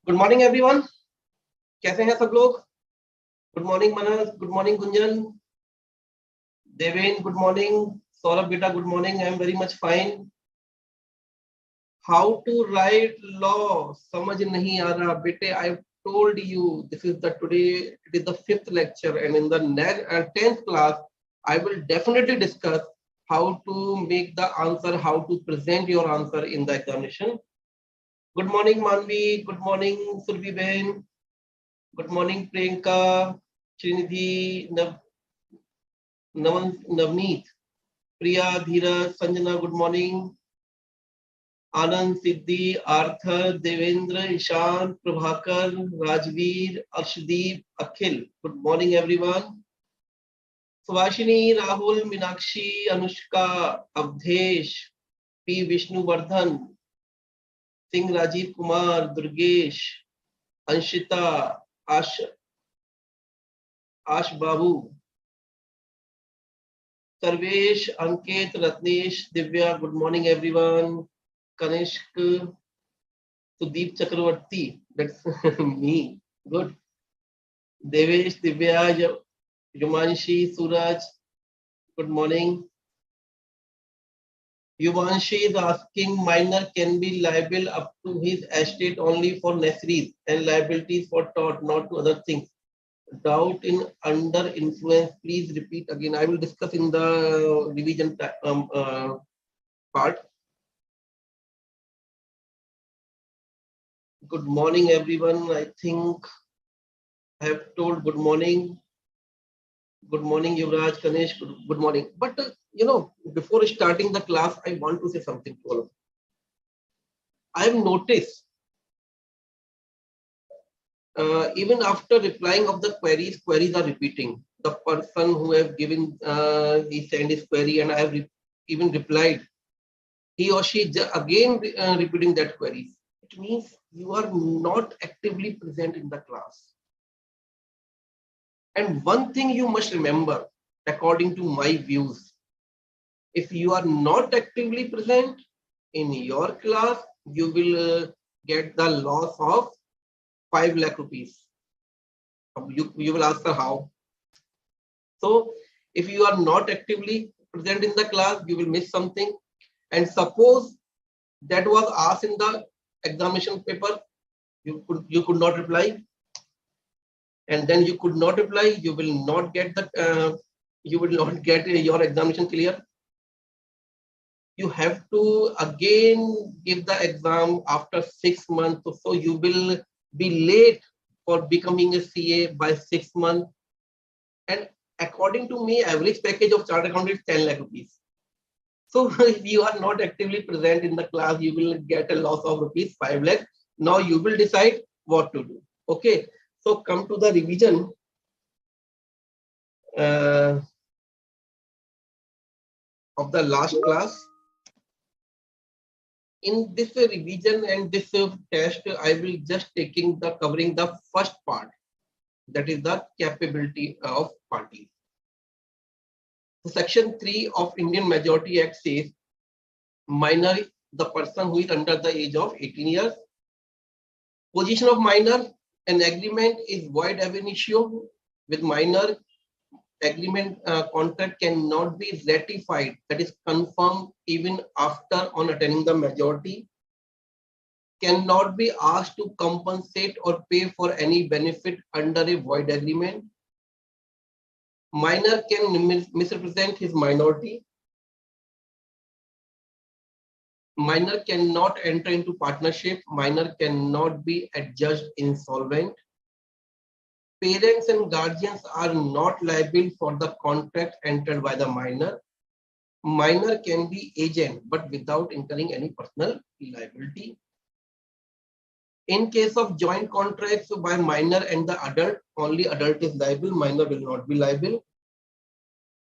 Good morning everyone. कैसे हैं सब लोग? Good morning Manas, good morning Gunjan, Deven good morning, Saurabh बेटा good morning. I am very much fine. How to write law समझ नहीं आ रहा बेटे। I told you this is the today it is the fifth lecture, and in the next 10th class I will definitely discuss how to make the answer, how to present your answer in the examination. Good morning Manvi, good morning Surbi Ben, good morning Priyanka, Srinidhi, Navneet, Priya, Dheeraj, Sanjana, good morning. Anand, Siddhi, Arthur, Devendra, Ishan, Prabhakar, Rajveer, Arshdeep, Akhil. Good morning, everyone. Subhashini, Rahul, Minakshi, Anushka, Avdesh, P. Vishnuvardhan, Singh, Rajiv Kumar, Durgesh, Anshita, Ash Babu, Sarvesh, Ankit, Ratnesh, Divya. Good morning, everyone. Kanishk, Sudeep Chakravarti, that's me. Good. Devesh, Divya, Yumanshi, Suraj, good morning. Yumanshi is asking, minor can be liable up to his estate only for necessaries and liabilities for tort, not to other things. Doubt in under influence. Please repeat again. I will discuss in the revision part. Good morning, everyone. I think I have told good morning. Good morning, Yuvraj, Ganesh. Good morning. But before starting the class, I want to say something to all of you. I have noticed, even after replying of the queries are repeating. The person who have given, he sent his query, and I have even replied. He or she again repeating that queries. It means you are not actively present in the class. And one thing you must remember, according to my views, if you are not actively present in your class, you will get the loss of 5 lakh rupees. You will ask how. So if you are not actively present in the class, you will miss something. And suppose that was asked in the examination paper, you could not reply, and then you could not reply, you will not get the you will not get your examination clear. You have to again give the exam after 6 months, so you will be late for becoming a CA by 6 months. And according to me, average package of chartered accountant is 10 lakh rupees. So if you are not actively present in the class, you will get a loss of rupees 5 lakh. Now you will decide what to do. Okay, so come to the revision. Of the last class. In this revision and this test, I will just covering the first part, that is the capability of parties. So Section 3 of Indian Majority Act says minor, the person who is under the age of 18 years. Position of minor, an agreement is void ab initio. With minor, agreement contract cannot be ratified, that is confirmed even after on attaining the majority, cannot be asked to compensate or pay for any benefit under a void agreement. Minor can misrepresent his minority. Minor cannot enter into partnership. Minor cannot be adjudged insolvent. Parents and guardians are not liable for the contract entered by the minor. Minor can be agent, but without incurring any personal liability. In case of joint contracts by minor and the adult, only adult is liable, minor will not be liable.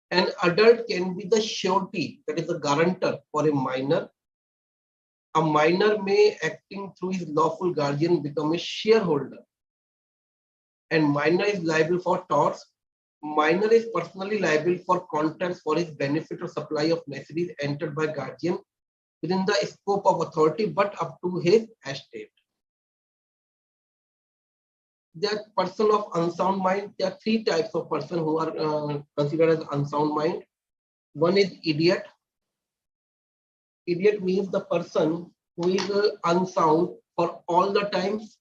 An adult can be the surety, that is the guarantor for a minor. A minor may, acting through his lawful guardian, become a shareholder. And minor is liable for torts. Minor is personally liable for contracts for his benefit or supply of necessaries entered by guardian within the scope of authority, but up to his estate. There are person of unsound mind. There are three types of person who are considered as unsound mind. One is idiot. Idiot means the person who is unsound for all the times.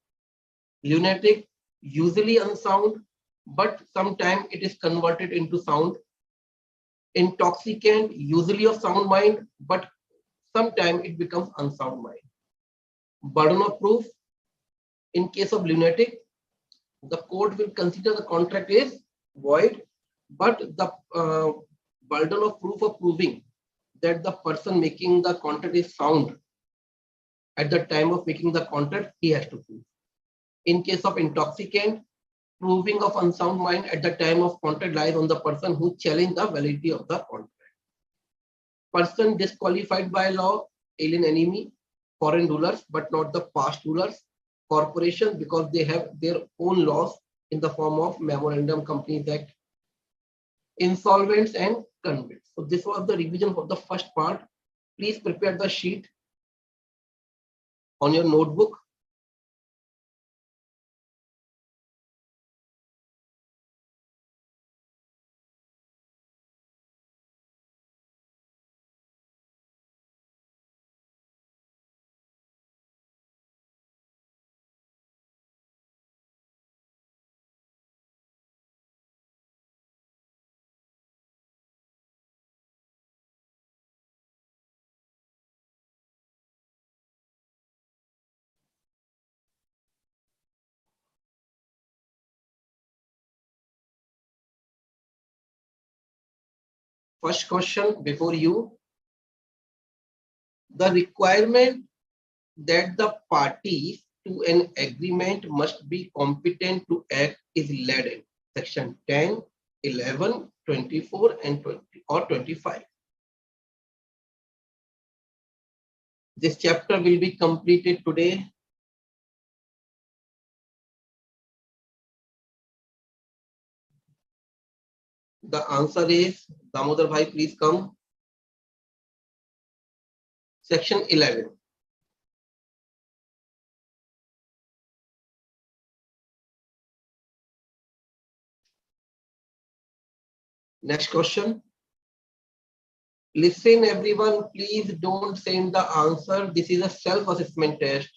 Lunatic, usually unsound, but sometimes it is converted into sound. Intoxicant, usually of sound mind, but sometimes it becomes unsound mind. Burden of proof. In case of lunatic, the court will consider the contract is void, but the burden of proof of proving that the person making the contract is sound at the time of making the contract, he has to prove. In case of intoxicant, proving of unsound mind at the time of contract lies on the person who challenged the validity of the contract. Person disqualified by law, alien enemy, foreign rulers, but not the past rulers, corporations because they have their own laws in the form of Memorandum Companies Act, insolvents and convicts. So this was the revision for the first part. Please prepare the sheet on your notebook. First question before you. The requirement that the parties to an agreement must be competent to act is laid in section 10, 11, 24 and 20 or 25. This chapter will be completed today. The answer is, Damodar Bhai, please come. Section 11. Next question. Listen everyone, please don't send the answer. This is a self-assessment test.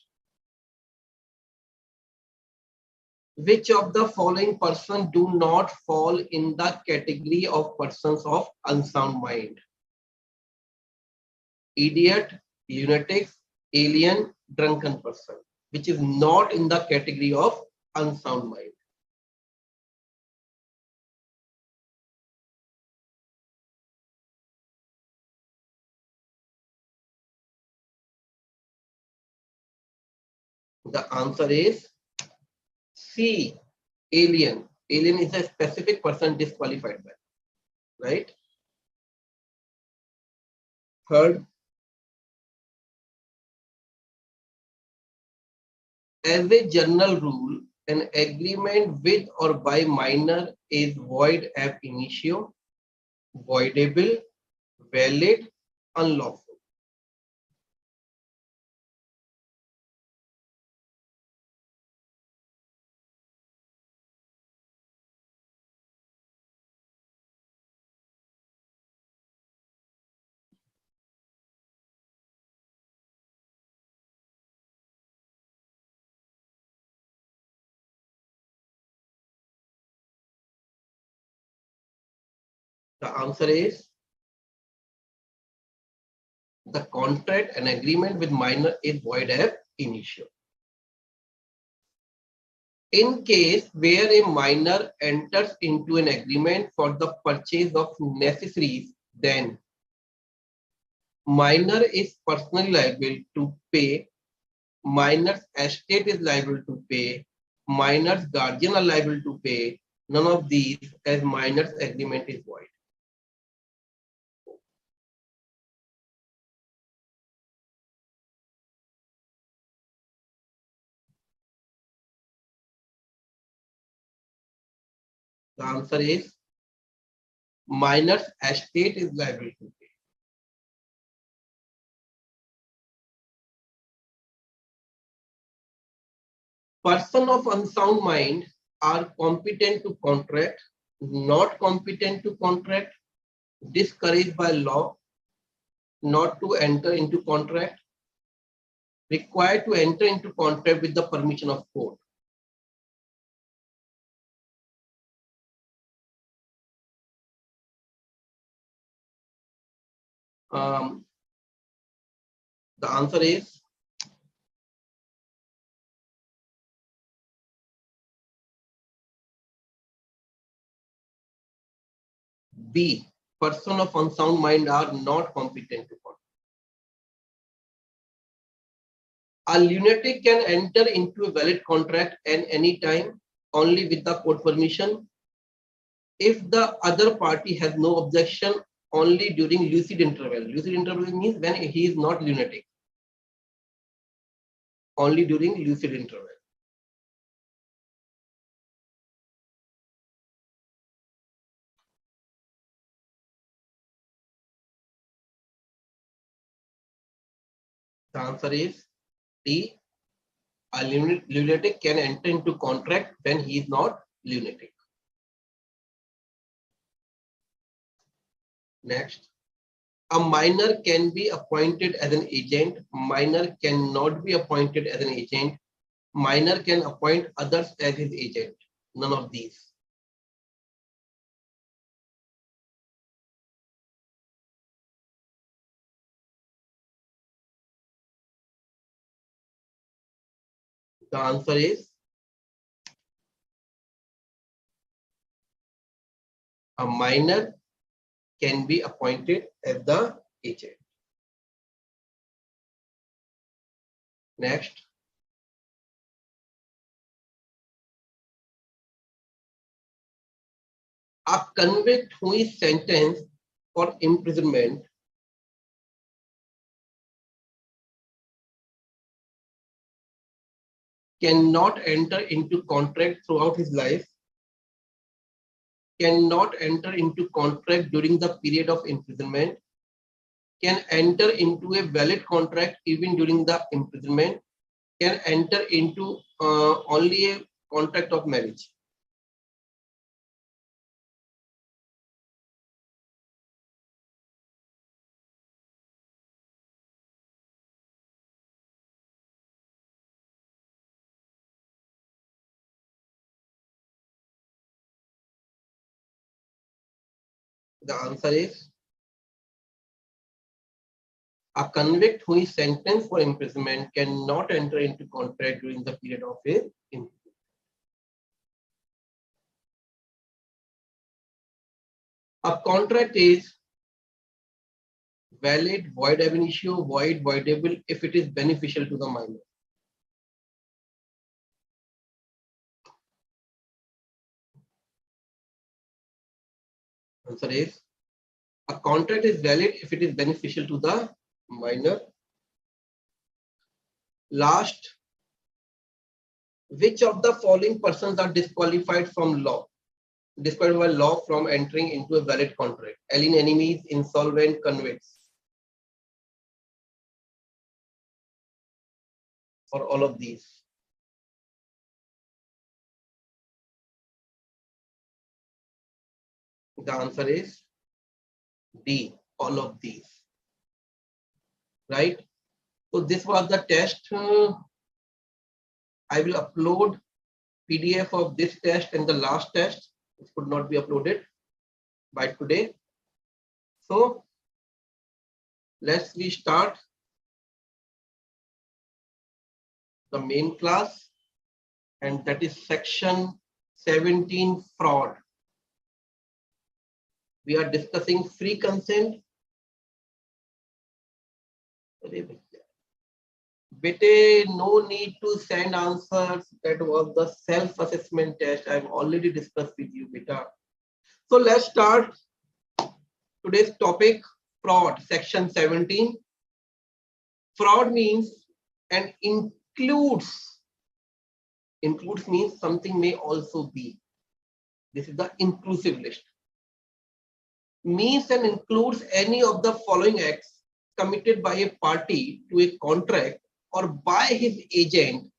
Which of the following persons do not fall in the category of persons of unsound mind? Idiot, lunatics, alien, drunken person, which is not in the category of unsound mind. The answer is C, alien. Alien is a specific person disqualified by, right? Third, as a general rule, an agreement with or by minor is void ab initio, voidable, valid, unlawful. The answer is the contract and agreement with minor is void ab initio. In case where a minor enters into an agreement for the purchase of necessaries, then minor is personally liable to pay, minor's estate is liable to pay, minor's guardian are liable to pay, none of these as minor's agreement is void. The answer is minor's estate is liable to pay. Person of unsound mind are competent to contract, not competent to contract, discouraged by law, not to enter into contract, required to enter into contract with the permission of court. The answer is B. Person of unsound mind are not competent to contract. A lunatic can enter into a valid contract at any time, only with the court permission, if the other party has no objection, only during lucid interval. Lucid interval means when he is not lunatic. Only during lucid interval. The answer is D. A lunatic can enter into contract when he is not lunatic. Next. A minor can be appointed as an agent. Minor cannot be appointed as an agent. Minor can appoint others as his agent. None of these. The answer is a minor can be appointed as the agent. Next. A convict who is sentenced for imprisonment cannot enter into contract throughout his life, cannot enter into contract during the period of imprisonment, can enter into a valid contract even during the imprisonment, can enter into only a contract of marriage. The answer is a convict who is sentenced for imprisonment cannot enter into contract during the period of his imprisonment. A contract is valid, void ab initio, void, voidable if it is beneficial to the minor. Answer is a contract is valid if it is beneficial to the minor. Last, which of the following persons are disqualified from law? Disqualified by law from entering into a valid contract? Alien enemies, insolvent, convicts. For all of these. The answer is D, all of these. Right? So this was the test. I will upload PDF of this test and the last test. It could not be uploaded by today. So let's restart the main class, and that is section 17, fraud. We are discussing free consent. Bete, no need to send answers. That was the self-assessment test. I've already discussed with you, beta. So let's start today's topic, fraud, section 17. Fraud means and includes means something may also be. This is the inclusive list. Means and includes any of the following acts committed by a party to a contract or by his agent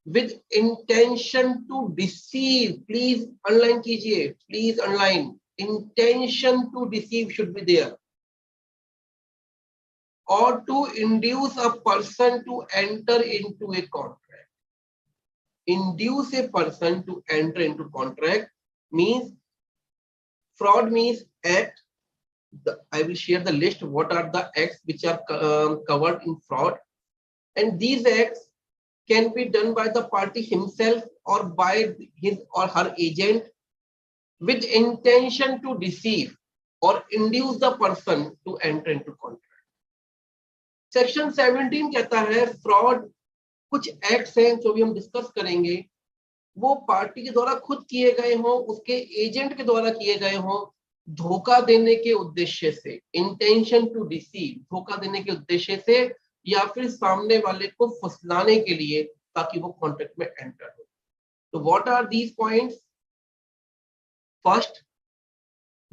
with intention to deceive. Please underline कीजिए, please underline. Intention to deceive should be there. Or to induce a person to enter into a contract. Induce a person to enter into contract means fraud means act. I will share the list what are the acts which are covered in fraud, and these acts can be done by the party himself or by his or her agent with intention to deceive or induce the person to enter into contract. Section 17 कहता है fraud कुछ acts हैं जो भी हम discuss करेंगे वो party के द्वारा खुद किए गए हों, उसके एजेंट के द्वारा किए गए हों, धोखा देने के उद्देश्य से, इंटेंशन टू डिसीव, धोखा देने के उद्देश्य से, या फिर सामने वाले को फुसलाने के लिए ताकि वो कॉन्ट्रैक्ट में एंटर हो. तो what are these points? First,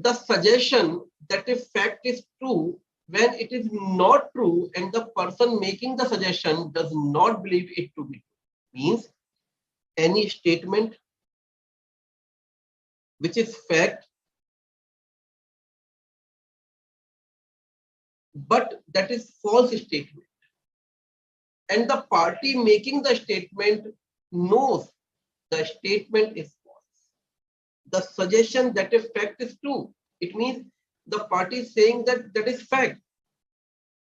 the suggestion that a fact is true when it is not true and the person making the suggestion does not believe it to be true. Means any statement which is fact but that is false statement, and the party making the statement knows the statement is false. The suggestion that a fact is true, it means the party is saying that that is fact,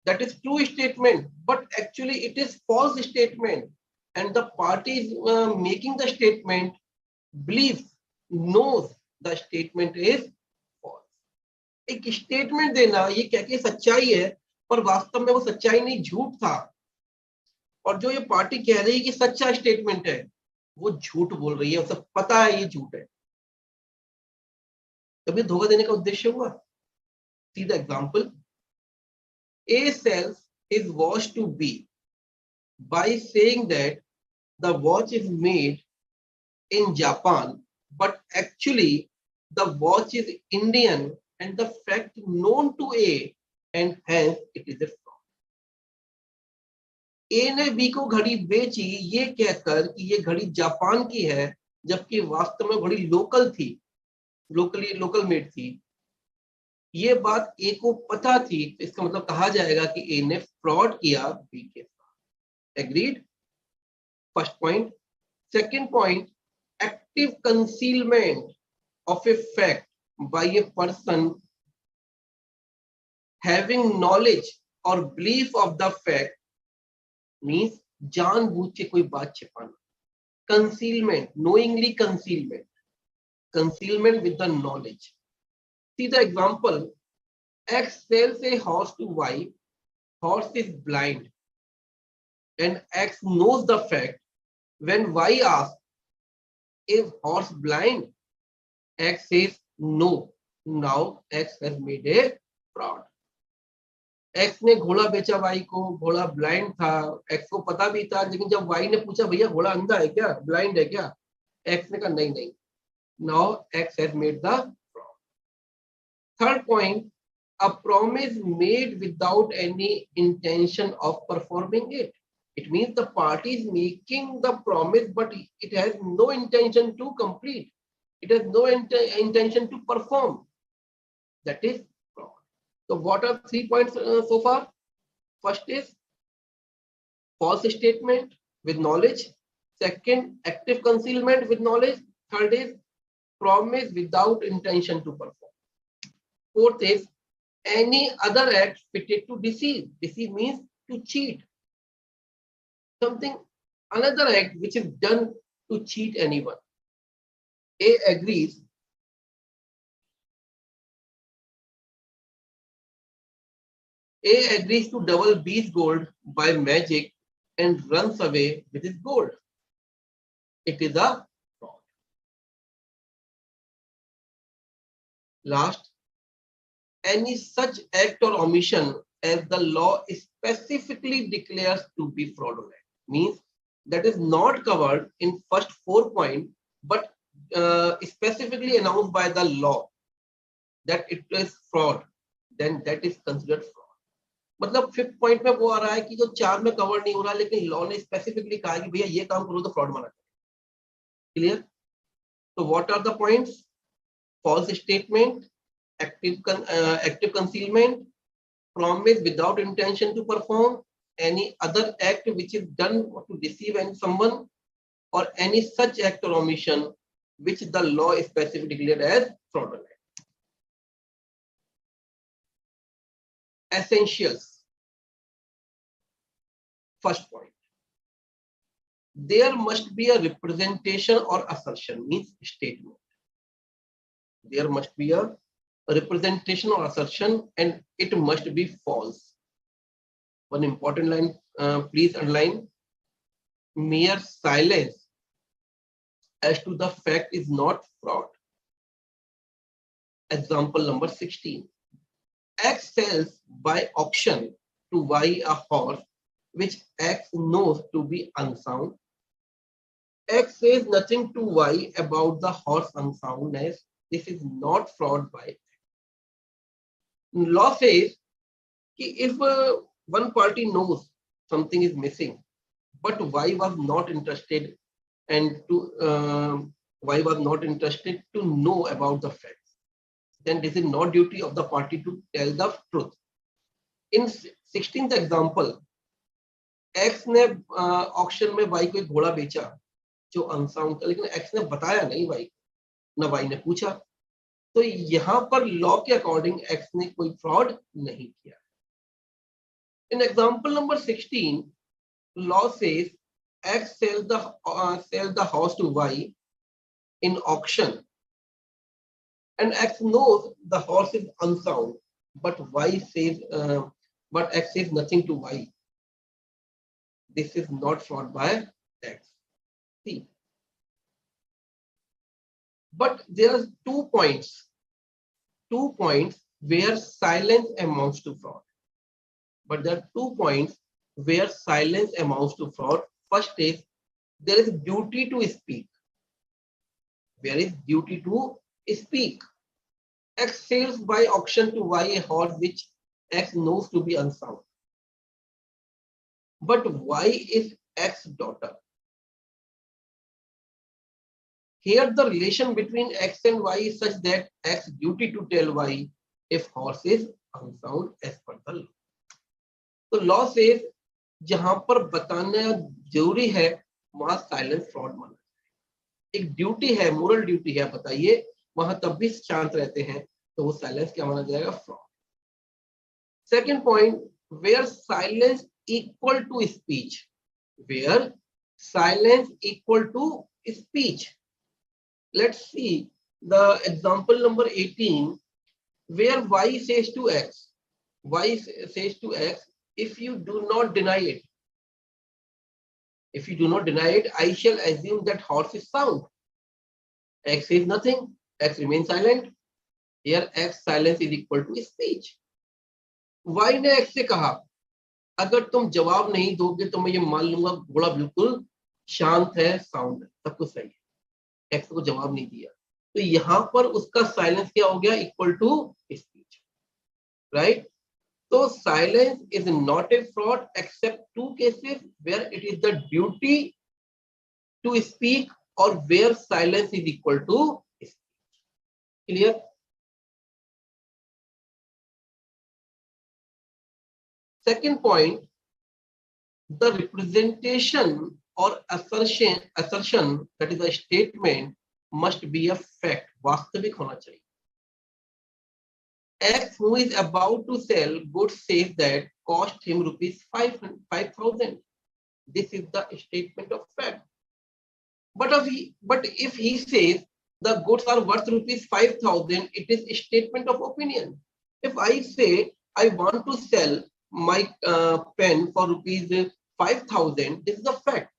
that is true statement, but actually it is false statement, and the party making the statement believes, knows the statement is false. एक statement देना ये क्या कि सच्चाई है पर वास्तव में वो सच्चाई नहीं, झूठ था, और जो ये पार्टी कह रही है कि सच्चा स्टेटमेंट है वो झूठ बोल रही है, उसे पता है ये झूठ है. तभी धोखा देने का उद्देश्य हुआ. See the example. A sells his watch to B by saying that the watch is made in Japan, but actually the watch is Indian, and the fact known to A, and hence it is a fraud. A ने B को घड़ी बेची ये कहकर कि ये घड़ी Japan की है, जबकि वास्तव में घड़ी लोकल थी, लोकल मेड थी. ये बात ए को पता थी, इसका मतलब कहा जाएगा कि ए ने फ्रॉड किया बी के साथ. Agreed? First point. Second point, active concealment of a fact by a person having knowledge और belief of the fact means जानबूझ के कोई बात छिपाना. Concealment, knowingly concealment, concealment with the knowledge. See the example. X sells a horse to Y. Horse is blind, and X knows the fact. When Y asks, "Is horse blind?" X says no. Now X has made a fraud. X ने घोड़ा बेचा Y को, घोड़ा blind था, X को पता भी था, लेकिन जब Y ने पूछा भैया घोड़ा अंधा है क्या, ब्लाइंड है क्या, X ने कहा नहीं. Now X has made the fraud. Third point, a promise made without any intention of performing it. It means the party is making the promise, but it has no intention to complete. It has no intention to perform. That is fraud. So what are 3 points so far? First is false statement with knowledge. Second, active concealment with knowledge. Third is promise without intention to perform. Fourth is any other act fitted to deceive. Deceive means to cheat. Something, another act which is done to cheat anyone. A agrees. A agrees to double B's gold by magic and runs away with his gold. It is a fraud. Last, any such act or omission as the law specifically declares to be fraudulent means that is not covered in first 4 points, but specifically announced by the law that it is fraud, then that is considered fraud. मतलब 5th point में वो आ रहा है कि जो 4 में cover नहीं हो रहा, लेकिन लॉ ने स्पेसिफिकली कहा कि भैया ये काम करो तो फ्रॉड माना जाए। क्लियर? तो what are the points? False statement, active concealment, promise without intention to perform, any other act which is done to deceive someone, or any such act or omission which the law specifically declared as fraudulent. Essentials. First point, there must be a representation or assertion, means statement. There must be a representation or assertion, and it must be false. One important line, please underline: mere silence as to the fact is not fraud. Example number 16. X sells by auction to Y a horse which X knows to be unsound. X says nothing to Y about the horse unsoundness. This is not fraud by X. Law says if one party knows something is missing, but Y was not interested and Y was not interested to know about the facts, then this is not duty of the party to tell the truth. In 16th example, X ने auction में Y को एक घोड़ा बेचा जो unsound था, लेकिन X ने बताया नहीं Y, ना Y ने पूछा, तो यहाँ पर लॉ के अकॉर्डिंग X ने कोई फ्रॉड नहीं किया. In example number 16, law says X sells the house to Y in auction, and X knows the horse is unsound, but X says nothing to Y. This is not fraud by X. See, but there are 2 points where silence amounts to fraud. But there are 2 points where silence amounts to fraud. First is there is duty to speak. Where is duty to speak? X sells by auction to Y a horse which X knows to be unsound. But Y is X's daughter. Here the relation between X and Y is such that X duty to tell Y if horse is unsound as per the law. तो law से जहां पर बताना जरूरी है वहां silence fraud माना जाए. एक ड्यूटी है, मोरल ड्यूटी है, बताइए, वहां तब भी शांत रहते हैं तो वो साइलेंस क्या माना जाएगा? Fraud. Second point, where silence equal to speech. Where silence equal to speech. Let's see the example number 18, where Y says to X, if you do not deny it, I shall assume that horse is sound. X says nothing, X remains silent. Here X silence is equal to speech. Y ने X से कहा, अगर तुम जवाब नहीं दोगे तो मैं ये मान लूंगा घोड़ा बिल्कुल शांत है, साउंड है, सब कुछ सही है. X को जवाब नहीं दिया, तो यहां पर उसका साइलेंस क्या हो गया? Equal to speech. राइट? तो silence is not a fraud except 2 cases where it is the duty to speak और where silence is equal to speech. Clear? Second point, the representation or assertion, that is a statement, must be a fact. वास्तविक होना चाहिए. X, who is about to sell goods, says that cost him rupees 5,000. This is the statement of fact. But if he says the goods are worth rupees 5,000, it is a statement of opinion. If I say I want to sell my pen for rupees 5,000, this is a fact.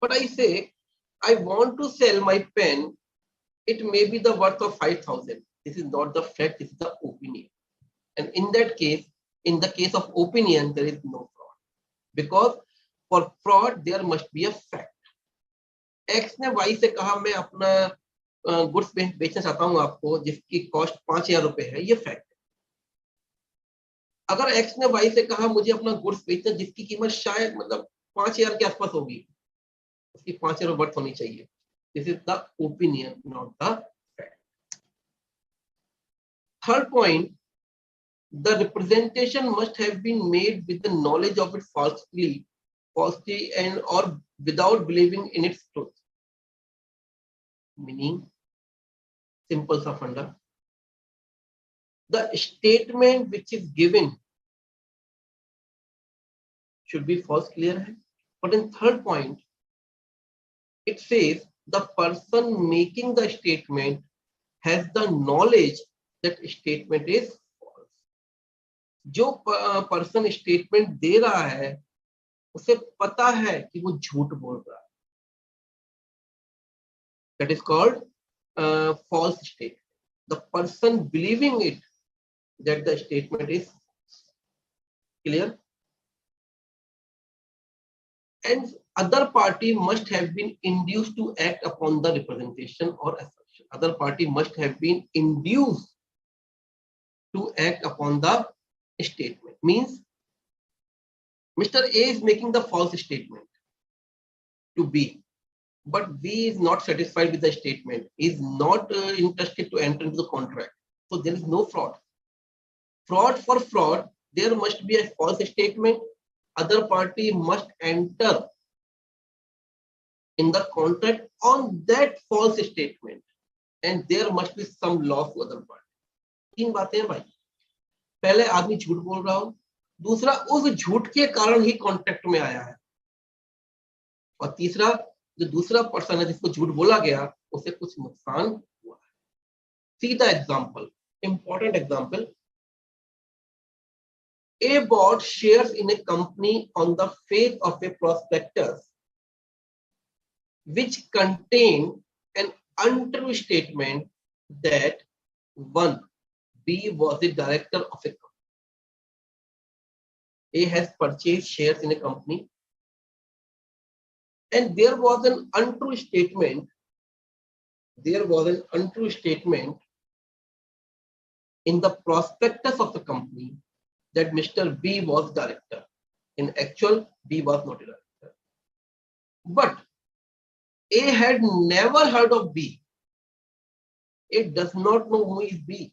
But I say I want to sell my pen, it may be the worth of 5,000. This is not the fact, this is the opinion. And in that case, in the case of opinion, there is no fraud. Because for fraud, there must be a fact. X ने Y से कहा मैं अपना goods बेचना चाहता हूं आपको जिसकी कॉस्ट 5,000 रुपए है, ये फैक्ट है. अगर एक्स ने वाई से कहा मुझे अपना गुड्स बेचना जिसकी कीमत शायद मतलब 5,000 के आसपास होगी, उसकी 5,000 वर्थ होनी चाहिए. This is the opinion, not the fact. Third point, the representation must have been made with the knowledge of its falsity and or without believing in its truth. Meaning, simple सा फंडा, the statement which is given should be false, clear है. But in third point, it says the person making the statement has the knowledge that statement is false. जो person statement दे रहा है उसे पता है कि वो झूठ बोल रहा है. That is called false statement. The person believing it that the statement is clear. And other party must have been induced to act upon the representation or assertion. Other party must have been induced to act upon the statement. Means Mr. A is making the false statement to B, but B is not satisfied with the statement, is not interested to enter into the contract. So there is no fraud. Fraud for fraud, there must be a false statement. Other party must enter in the contract on that false statement, and there must be some loss to other party. तीन बातें हैं भाई. पहले आदमी झूठ बोल रहा हो, दूसरा उस झूठ के कारण ही कॉन्ट्रैक्ट में आया है, और तीसरा जो दूसरा पर्सन है जिसको झूठ बोला गया उसे कुछ नुकसान हुआ है. See the example, important example. A bought shares in a company on the faith of a prospectus which contained an untrue statement that 1. B was the director of a company. A has purchased shares in a company and there was an untrue statement. There was an untrue statement in the prospectus of the company that Mr. B was director. In actual, B was not a director. But A had never heard of B. A does not know who is B.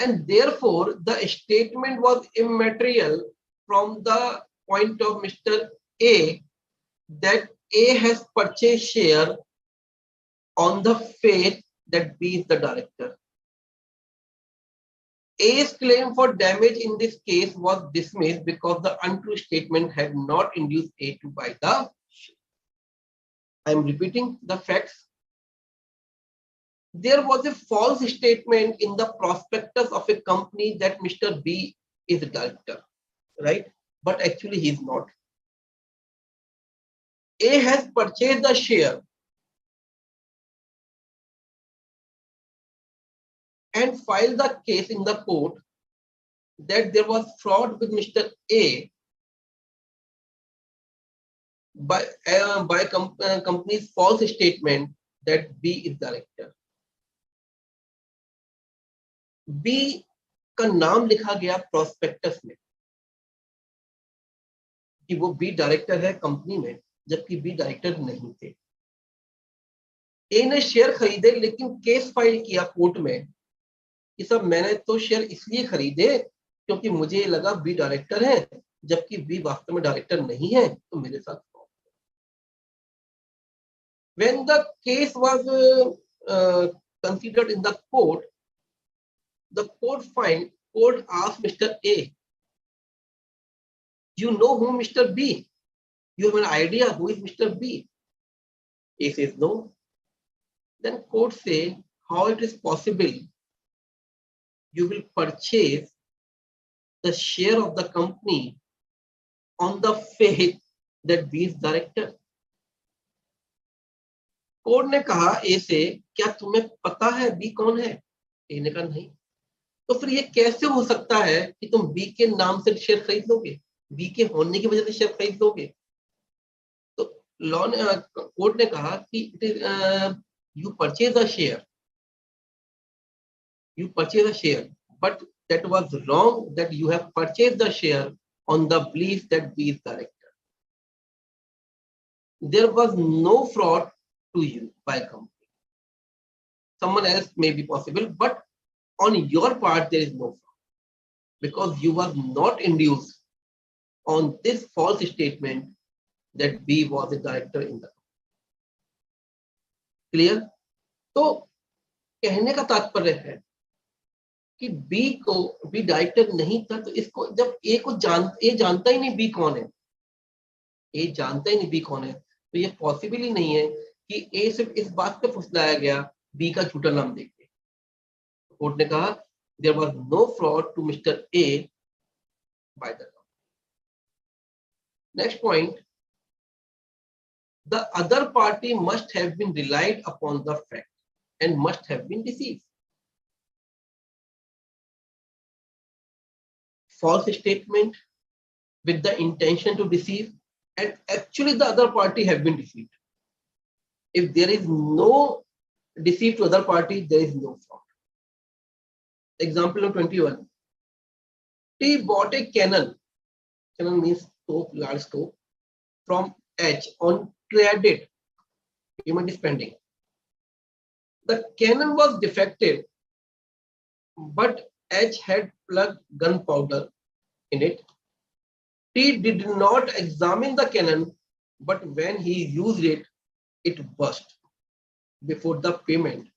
And therefore, the statement was immaterial from the point of Mr. A that A has purchased share on the faith that B is the director. A's claim for damage in this case was dismissed because the untrue statement had not induced A to buy the share. I am repeating the facts. There was a false statement in the prospectus of a company that Mr. B is the director, right? But actually he is not. A has purchased the share and filed the case in the court that there was fraud with Mr. A by company's false statement that B is director. B का नाम लिखा गया prospectus में कि वो be director है company में, जबकि बी डायरेक्टर नहीं थे. ए ने शेयर खरीदे लेकिन केस फाइल किया कोर्ट में कि सब मैंने तो शेयर इसलिए खरीदे क्योंकि मुझे लगा बी डायरेक्टर है, जबकि बी वास्तव में डायरेक्टर नहीं है, तो मेरे साथ. When the case was considered in the court asked Mr. A, you know who Mr. B? You have an idea who is Mr. B? A says no. Then court say, how it is possible you will purchase the share of the company on the faith that B is director? Court ने कहा ए से, क्या तुम्हें पता है B कौन है? ए ने कहा नहीं. तो फिर ये कैसे हो सकता है कि तुम बी के नाम से शेयर खरीद लोगे, बी के होने की वजह से शेयर खरीद लोगे? तो लॉ ने कोर्ट ने कहा कि it is you purchase a share, but that was wrong that you have purchased the share on the belief that B is director. There was no fraud to you by company. Someone else may be possible, but on your part, there is no fraud because you were not induced on this false statement that B was a director in the company. Clear? तो कहने का तात्पर्य है कि be director नहीं था, तो इसको जब ए जानता ही नहीं बी कौन है, ए जानता ही नहीं बी कौन है, तो ये पॉसिबल ही नहीं है कि ए सिर्फ इस बात पे फुसलाया गया बी का झूठा नाम देख के। कोर्ट ने कहा there was no fraud to Mister A by the company. Next point, the other party must have been relied upon the fact and must have been deceived. False statement with the intention to deceive, and actually the other party have been deceived. If there is no deceit to other party, there is no fraud. Example of 21. T bought a cannon. Cannon means scope, large scope, from H on credit. Payment is pending. The cannon was defective, but H had plugged gunpowder in it. T did not examine the cannon, but when he used it, it burst before the payment.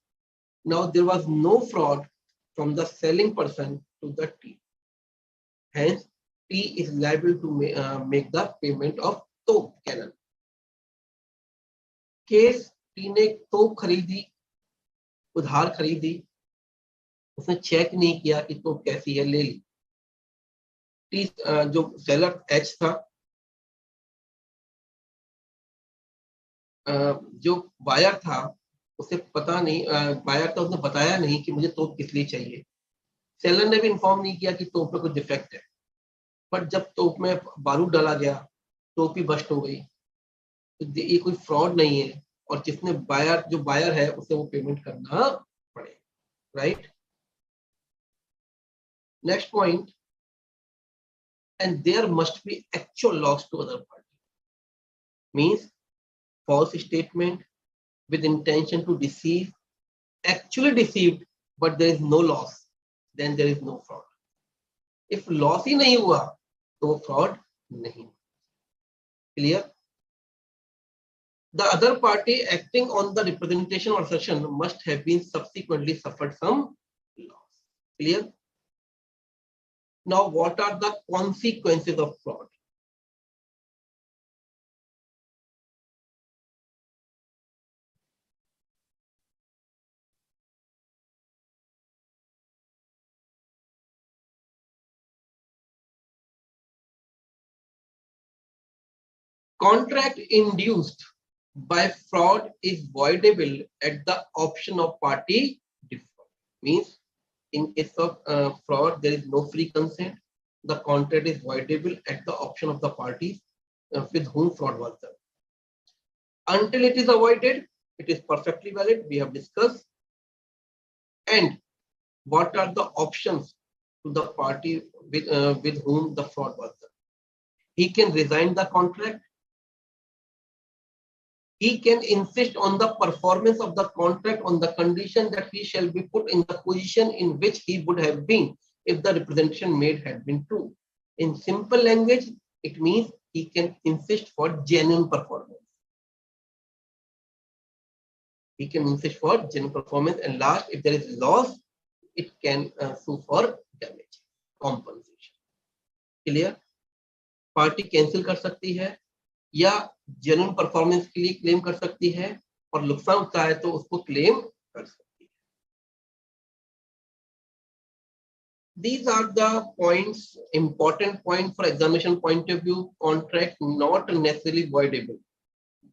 Now there was no fraud from the selling person to the T. Hence, T is liable to make the payment of तोप cannon. Case T ने तोप खरीदी, उधार खरीदी, उसने check नहीं किया कि तोप कैसी है, ले ली। टी जो सेलर एच था, जो बायर था उसे पता नहीं, बायर था उसने बताया नहीं कि मुझे तोप किस लिए चाहिए। सेलर ने भी इन्फॉर्म नहीं किया कि तोप में कुछ डिफेक्ट है, पर जब तोप में बारूद डाला गया, तोप ही बस्ट हो गई। तो ये कोई फ्रॉड नहीं है, और जिसने जो बायर है उसे वो पेमेंट करना पड़े, right. Next point, and there must be actual loss to other party, means false statement with intention to deceive, actually deceived but there is no loss, then there is no fraud. If loss ही नहीं हुआ तो वो fraud नहीं। Clear? The other party acting on the representation or assertion must have been subsequently suffered some loss. Clear? Now what are the consequences of fraud? Contract induced by fraud is voidable at the option of party differ. Means in case of fraud, there is no free consent. The contract is voidable at the option of the parties with whom fraud was done. Until it is avoided, it is perfectly valid. We have discussed. And what are the options to the party with whom the fraud was done? He can resign the contract. He can insist on the performance of the contract on the condition that he shall be put in the position in which he would have been if the representation made had been true. In simple language, it means he can insist for genuine performance. He can insist for genuine performance, and last, if there is loss, it can sue for damage, compensation. Clear? Party cancel कर सकती है या genuine performance के लिए claim कर सकती है, और नुकसान होता है तो उसको क्लेम कर सकती है। These are the points, important point for examination point of view. Contract not necessarily voidable.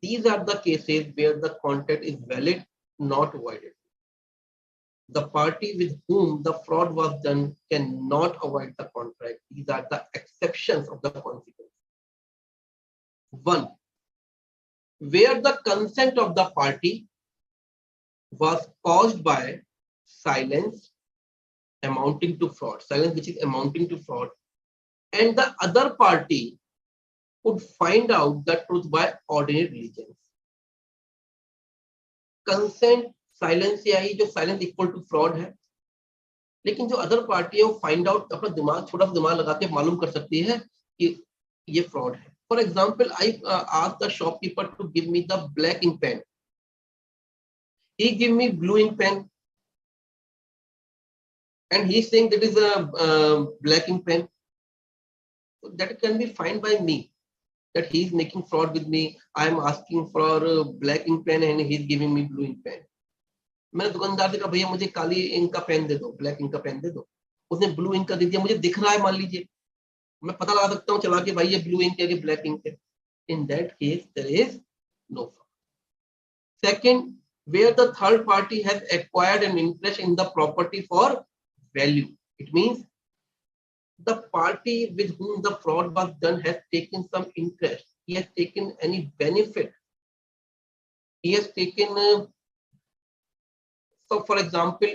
These are the cases where the contract is valid, not voidable. The party with whom the fraud was done cannot avoid the contract. These are the exceptions of the consequence. 1. Where the consent of the party was caused by silence, amounting to fraud, silence which is amounting to fraud, and the other party could find out the truth by ordinary diligence. Consent silence से आई जो silence equal to fraud है, लेकिन जो other party है वो find out अपना दिमाग छोटा सा दिमाग लगा के मालूम कर सकती है कि ये फ्रॉड है. For example I ask the shopkeeper to give me the black ink pen, he give me blue ink pen and he's saying that is a black ink pen. So that can be fined by me, that he is making fraud with me. I am asking for black ink pen and he is giving me blue ink pen. मैंने दुकानदार से कहा भैया मुझे काली ink का pen दे दो, black ink का pen दे दो. उसने ब्लू इंक का दे दिया, मुझे दिख रहा है, मान लीजिए मैं पता लगा सकता हूँ चला के भाई ये ब्लू इंक है कि ब्लैक इंक है. In that case there is no fraud. Second, where the third party has acquired an interest in the property for value. It means the party with whom the fraud was done has taken some interest. He has taken any benefit. He has taken, so for example,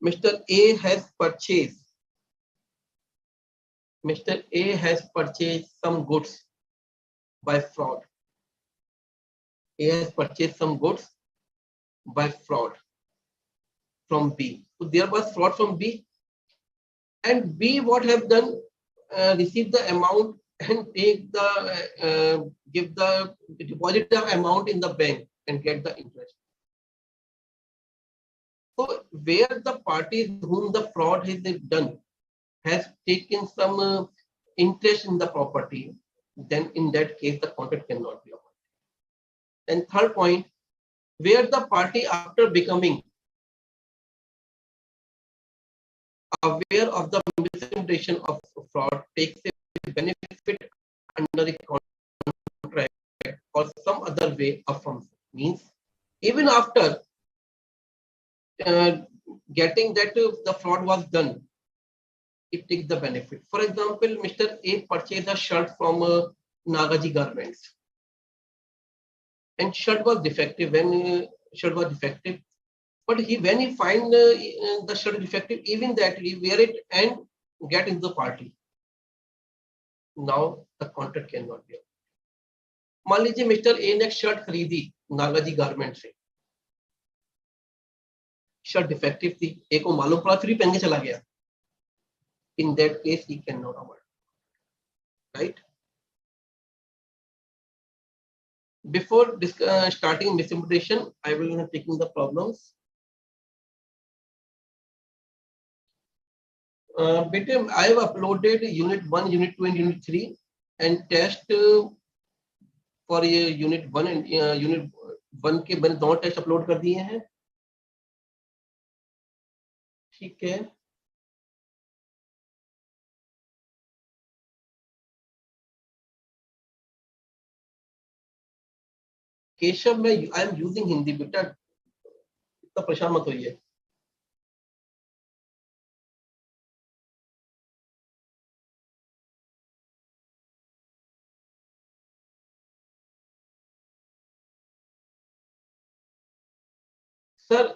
Mr. A has purchased some goods by fraud. A has purchased some goods by fraud from B. So there was fraud from B, and B what have done, receive the amount and take the give the deposit the amount in the bank and get the interest. So where the parties whom the fraud has done has taken some interest in the property, then in that case the contract cannot be avoided. And third point, where the party after becoming aware of the misrepresentation of fraud takes a benefit under the contract or some other way of function. Means even after getting that the fraud was done, it takes the benefit. For example, Mr. A purchased a shirt from Nagaji Garments, and shirt was defective. When shirt was defective, but when he find the shirt defective, even that he wear it and get into the party. Now the contract cannot be. मान लीजिए mister A ने shirt खरीदी Nagaji garment से, shirt defective थी, ए को मालूम पड़ा, फिर पहन के चला गया. In that case he cannot avoid, right? Before starting misrepresentation, I will be taking the problems. I have uploaded unit 1, unit 2 and unit 3 and test for unit 1 and unit 1 के मैंने दोनों टेस्ट अपलोड कर दिए हैं. ठीक है, केशव में I am using Hindi, बेटा इतना परेशान मत होइए. Sir,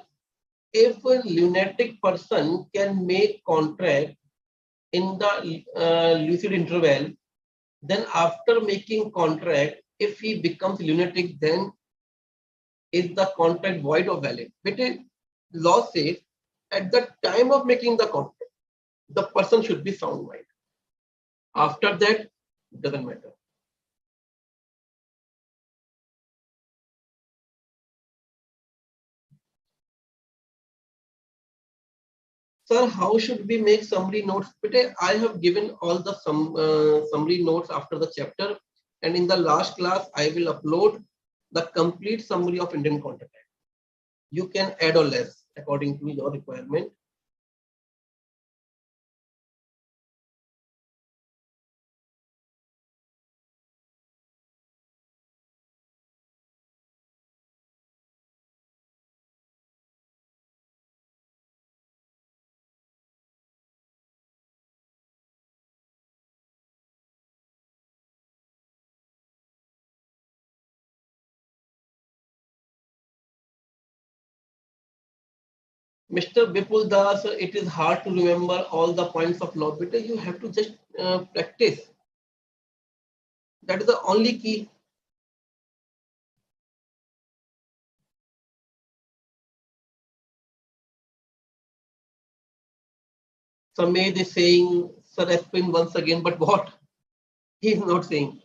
if a lunatic person can make contract in the lucid interval, then after making contract, if he becomes lunatic, then is the contract void or valid? But law says at the time of making the contract, the person should be sound mind. After that, doesn't matter. Sir, how should we make summary notes? I have given all the summary notes after the chapter, and in the last class, I will upload the complete summary of Indian Contract Act. You can add or less according to your requirement. Mr. Bipul Das, it is hard to remember all the points of law, but you have to just practice. That is the only key. Samed is saying, Sir, explain once again, but what? He is not saying.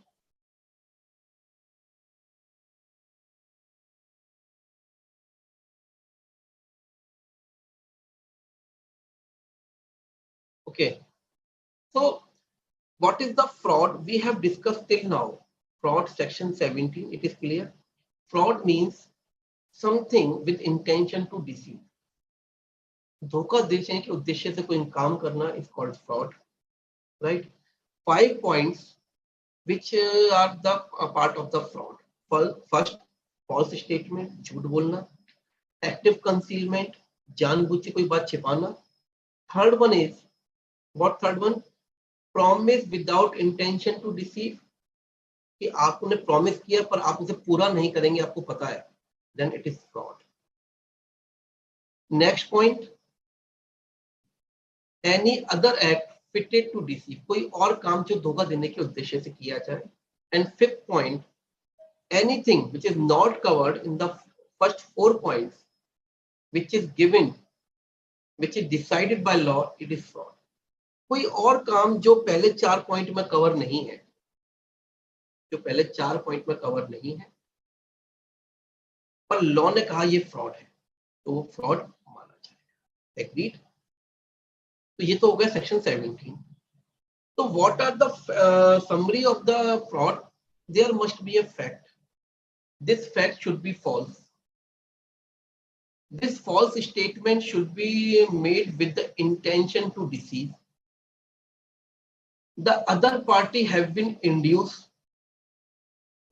Okay. So, what is the fraud? We have discussed till now. Fraud, section 17, it is clear. Fraud means something with intention to deceive. धोखा देने के उद्देश्य से कोई काम करना is called fraud, right? 5 points which are the part of the fraud. First, false statement, झूठ बोलना. Active concealment, जानबूझ के कोई बात छिपाना. Third one is, what third one? Promise without intention to deceive. कि आपने प्रॉमिस किया पर आप उसे पूरा नहीं करेंगे, आपको पता है, then it is fraud. Next point, any other act fitted to deceive, कोई और काम जो धोखा देने के उद्देश्य से किया जाए. And fifth point, anything which is not covered in the first 4 points, which is given, which is decided by law, it is fraud. कोई और काम जो पहले 4 पॉइंट में कवर नहीं है, जो पहले 4 पॉइंट में कवर नहीं है, पर लॉ ने कहा ये फ्रॉड है, तो वो फ्रॉड माना जाएगा. एग्रीड? तो ये तो हो गया सेक्शन 17. तो what are the summary of the fraud? There must be a fact. This fact should be false. This false statement should be made with the intention to deceive. The other party have been induced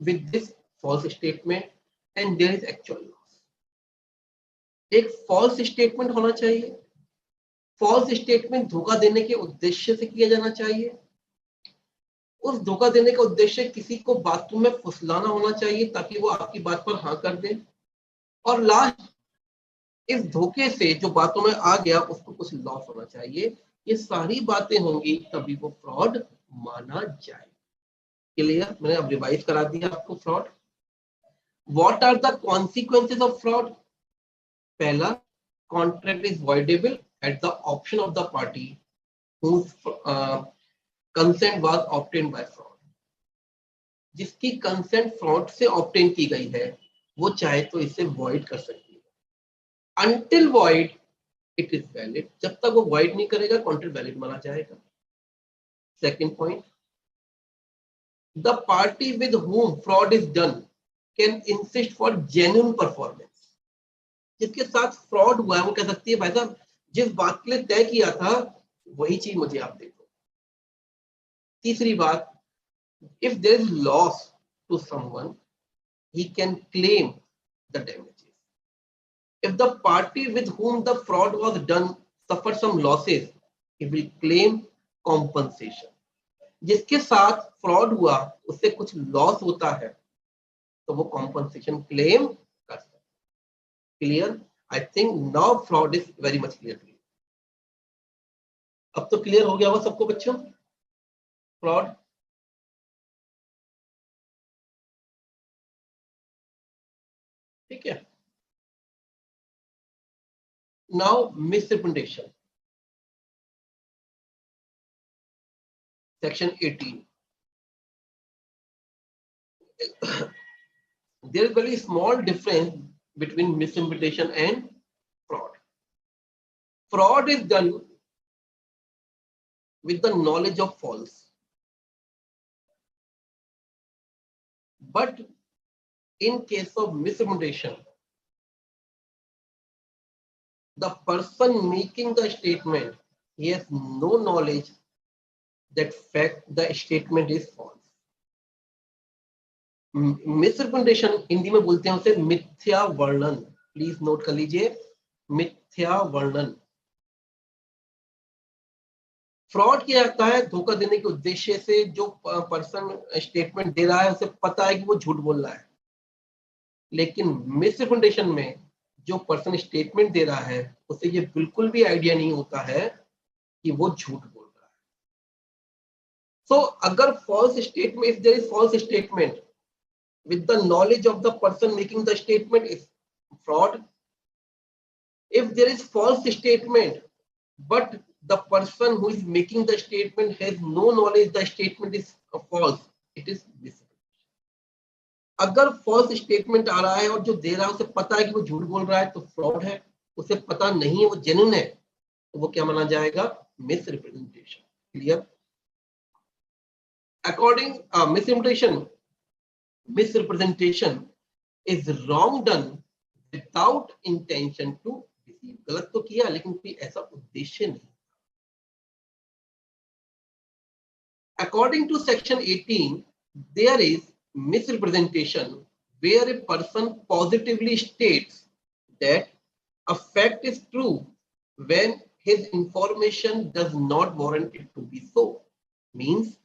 with this false statement and there is actual loss. एक false statement होना चाहिए. False statement धोखा देने के उद्देश्य से किया जाना चाहिए. उस धोखा देने का उद्देश्य किसी को बातों में फुसलाना होना चाहिए ताकि वो आपकी बात पर हाँ कर दे. और लास्ट, इस धोखे से जो बातों में आ गया उसको कुछ लॉस होना चाहिए. ये सारी बातें होंगी तभी वो फ्रॉड माना जाए. क्लियर? मैंने अब रिवाइज करा दिया आपको fraud. What are the consequences of fraud? पहला, contract is voidable at the option of the party whose consent was obtained by fraud. जिसकी कंसेंट फ्रॉड से ऑब्टेन की गई है वो चाहे तो इसे वॉइड कर सकती है. Until void, it is valid. जब तक वो void नहीं करेगा, कॉन्ट्रैक्ट वैलिड माना जाएगा. Second point, the party with whom fraud is done can insist for genuine performance. जिसके साथ फ्रॉड हुआ है वो कह सकती है भाई साहब जिस बात के लिए तय किया था वही चीज मुझे आप दे दो. तीसरी बात, if there is loss to someone, he can claim the damages. If the party with whom the fraud was done suffered some losses, he will claim compensation. जिसके साथ फ्रॉड हुआ उससे कुछ लॉस होता है तो वो कॉम्पनसेशन क्लेम कर सकता है. Clear? I think now fraud is very much clear. अब तो क्लियर हो गया होगा सबको बच्चों फ्रॉड. ठीक है. Now, misrepresentation. Section 18. There is very small difference between misrepresentation and fraud. Fraud is done with the knowledge of false. But in case of misrepresentation, the person making the statement, he has no knowledge that fact the statement is false. Misrepresentation Hindi में बोलते हैं उसे मिथ्या वर्णन. Please note कर लीजिए, मिथ्या वर्णन. फ्रॉड किया जाता है धोखा देने के उद्देश्य से. जो पर्सन स्टेटमेंट दे रहा है उसे पता है कि वो झूठ बोल रहा है, लेकिन मिसरिप्रेजेंटेशन में जो पर्सन स्टेटमेंट दे रहा है उसे ये बिल्कुल भी आइडिया नहीं होता है कि वो झूठ बोल रहा है. सो अगर false statement, if there is false statement with the knowledge of the person making the statement, is fraud. If there is false statement but the person who is making the statement has no knowledge the statement is false, it is misrepresentation. अगर false statement आ रहा है और जो दे रहा है उसे पता है कि वो झूठ बोल रहा है तो fraud है. उसे पता नहीं है वो genuine है तो वो क्या माना जाएगा? Misrepresentation. Clear? According misrepresentation is wrong done without intention to deceive. गलत तो किया लेकिन कोई ऐसा उद्देश्य नहीं. According to section 18, there is misrepresentation where a person positively states that a fact is true when his information does not warrant it to be so. Means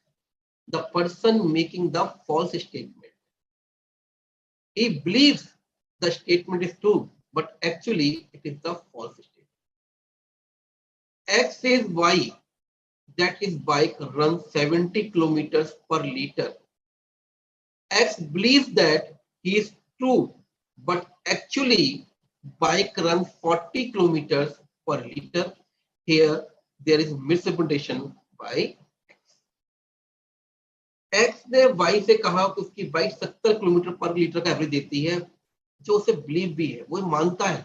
the person making the false statement, he believes the statement is true, but actually it is the false statement. X says Y that his bike runs 70 kilometers per liter. X believes that he is true, but actually bike runs 40 kilometers per liter. Here there is misrepresentation by X ने Y से कहा कि उसकी bike 70 kilometre पर litre का average देती है, जो उसे बिलीव भी है, वो मानता है,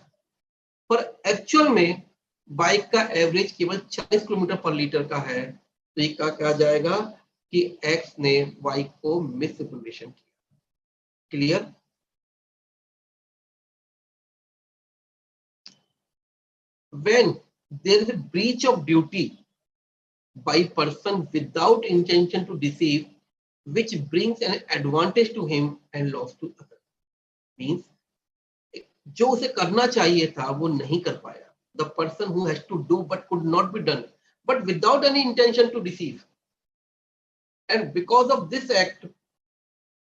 पर एक्चुअल में बाइक का एवरेज केवल 40 किलोमीटर पर लीटर का है. तो ये कहा जाएगा कि X ने Y को मिसरिप्रेजेंटेशन किया. Clear? When there is a breach of duty by person without intention to deceive, which brings an advantage to him and loss to others. Means जो उसे करना चाहिए था वो नहीं कर पाया. The person who has to do but could not be done, but without any intention to deceive. And because of this act,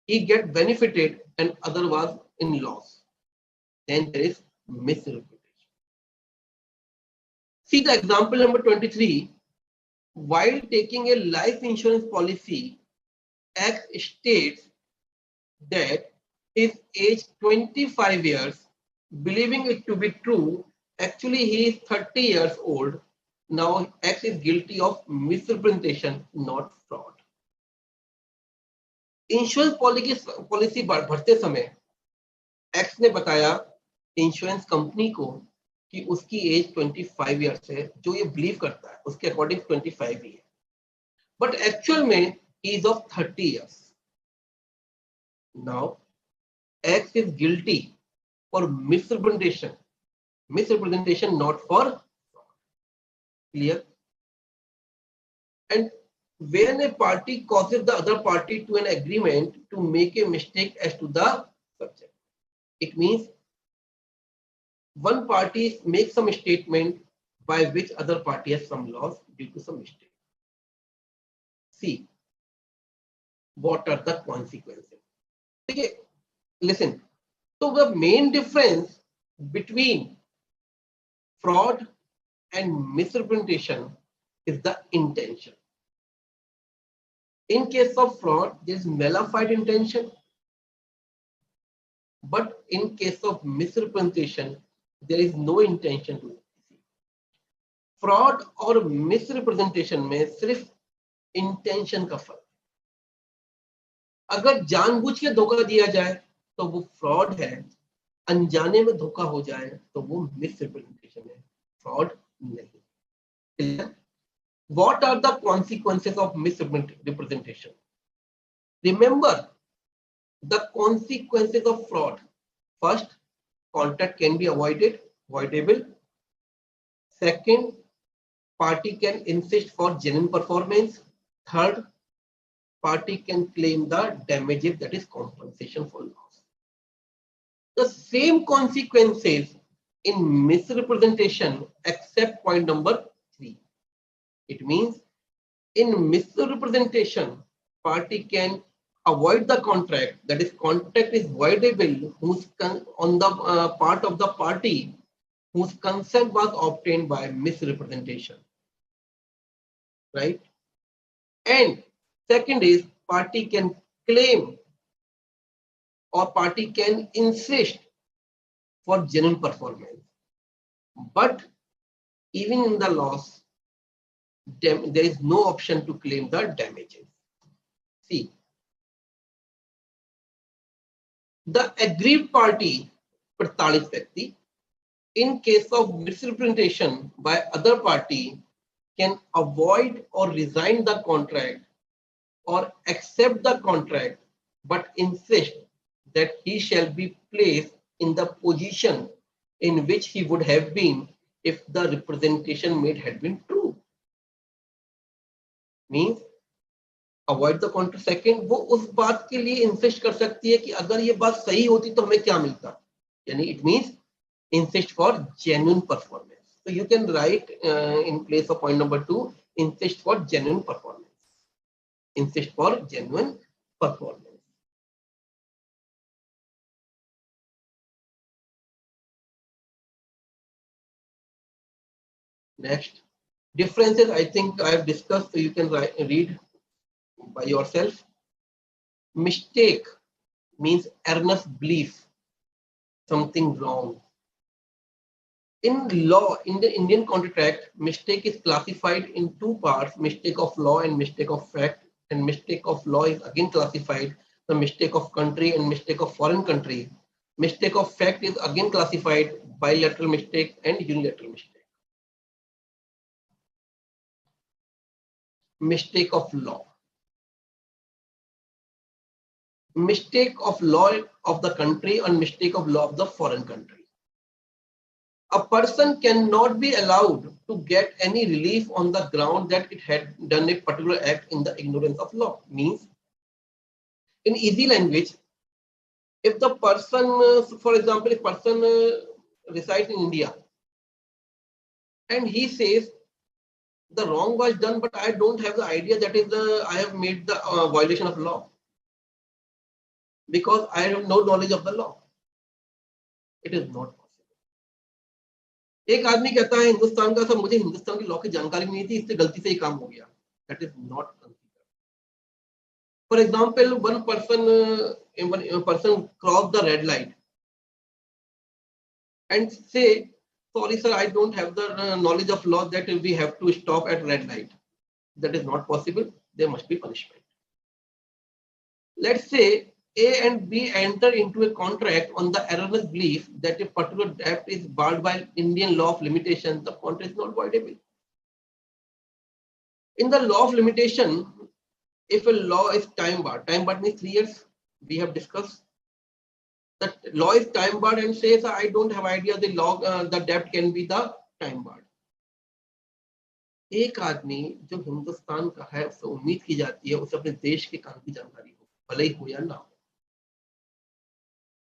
he get benefited and other was in loss. Then there is misrepresentation. See the example number 23. While taking a life insurance policy, X states that his age 25 years, believing it to be true, actually he is 30 years old. Now X is guilty of misrepresentation, not fraud. Insurance policy भरते समय x ने बताया insurance company को कि उसकी as 25 years है, जो ये बिलीव करता है उसके अकॉर्डिंग 25 ही है, बट एक्चुअल में he is of 30 years. Now X is guilty for misrepresentation not for fraud. Clear? And when a party causes the other party to an agreement to make a mistake as to the subject, it means one party makes some statement by which other party has some loss due to some mistake. See, what are the consequences? Okay, listen. So the main difference between fraud and misrepresentation is the intention. In case of fraud, there is malified intention, but in case of misrepresentation, there is no intention to deceive. Fraud और misrepresentation में सिर्फ intention का फर्क. अगर जानबूझ के धोखा दिया जाए तो वो फ्रॉड है, अनजाने में धोखा हो जाए तो वो मिसरिप्रेजेंटेशन है, फ्रॉड नहीं. What are the consequences of misrepresentation? Remember the consequences of fraud. First, contract can be avoidable. Second, party can insist for genuine performance. Third, party can claim the damages, that is compensation for loss. The same consequences in misrepresentation except point number 3. It means in misrepresentation, party can avoid the contract, that is contract is voidable on the part of the party whose consent was obtained by misrepresentation, right? And second is party can claim or party can insist for genuine performance. But even in the loss, there is no option to claim the damages. See, the aggrieved party, प्रताड़ित व्यक्ति, in case of misrepresentation by other party, can avoid or resign the contract or accept the contract, but insist that he shall be placed in the position in which he would have been if the representation made had been true. Means avoid the contract. Second, वो उस बात के लिए insist कर सकती है कि अगर ये बात सही होती तो हमें क्या मिलता, यानी it means insist for genuine performance. So you can write in place of point number 2, insist for genuine performance. Insist for genuine performance. Next, differences I think I have discussed, so you can read by yourself. Mistake means earnest belief, something wrong. In law, in the Indian Contract, mistake is classified in two parts, mistake of law and mistake of fact. And mistake of law is again classified, the mistake of country and mistake of foreign country. Mistake of fact is again classified, bilateral mistake and unilateral mistake. Mistake of law. Mistake of law of the country and mistake of law of the foreign country. A person cannot be allowed to get any relief on the ground that it had done a particular act in the ignorance of law. Means, in easy language, if the person, for example, if person resides in India and he says the wrong was done, but I don't have the idea that is I have made the violation of law because I have no knowledge of the law. It is not possible. एक आदमी कहता है हिंदुस्तान का, सब मुझे हिंदुस्तान की law की जानकारी नहीं थी, इससे गलती से ही काम हो गया. That is not considered. For example, one person crossed the red light and say, sorry sir, I don't have the knowledge of law that we have to stop at red light. That is not possible. There must be punishment. Let's say A and B enter into a contract on the erroneous belief that a particular debt is barred by Indian law of limitation. The contract is not voidable. In the law of limitation, if a law is time barred means 3 years. We have discussed that law is time barred and says I don't have idea the law the debt can be the time barred. एक आदमी जो हिंदुस्तान का है उससे उम्मीद की जाती है उसे अपने देश के कानून की जानकारी हो, भले ही हो या ना हो.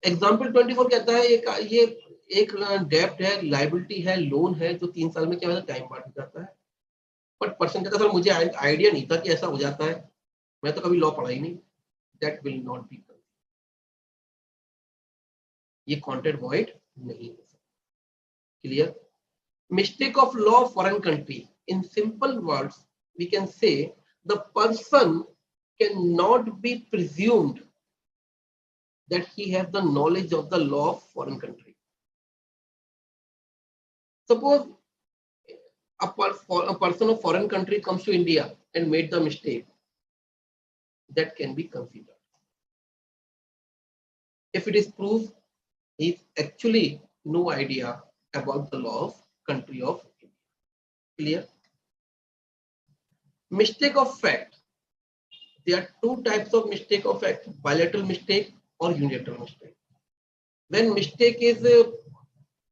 एग्जाम्पल 24 कहता है ये एक डेब्ट है, लाइबिलिटी है, लोन है जो 3 साल में क्या होता है, टाइम बांट जाता है. बट पर्सन कहता है सर मुझे आइडिया नहीं था कि ऐसा हो जाता है, मैं तो कभी लॉ पढ़ा ही नहीं. दैट विल नॉट बी, ये कॉन्ट्रैक्ट वॉइड नहीं हो सकता. Clear? Mistake of law foreign country. In simple words, we can say the person cannot be presumed that he has the knowledge of the law of foreign country. Suppose a person of foreign country comes to India and made the mistake, that can be considered. If it is proved he actually no idea about the law of country of India. Clear? Mistake of fact. There are two types of mistake of fact, bilateral mistake or unilateral mistake. When mistake is a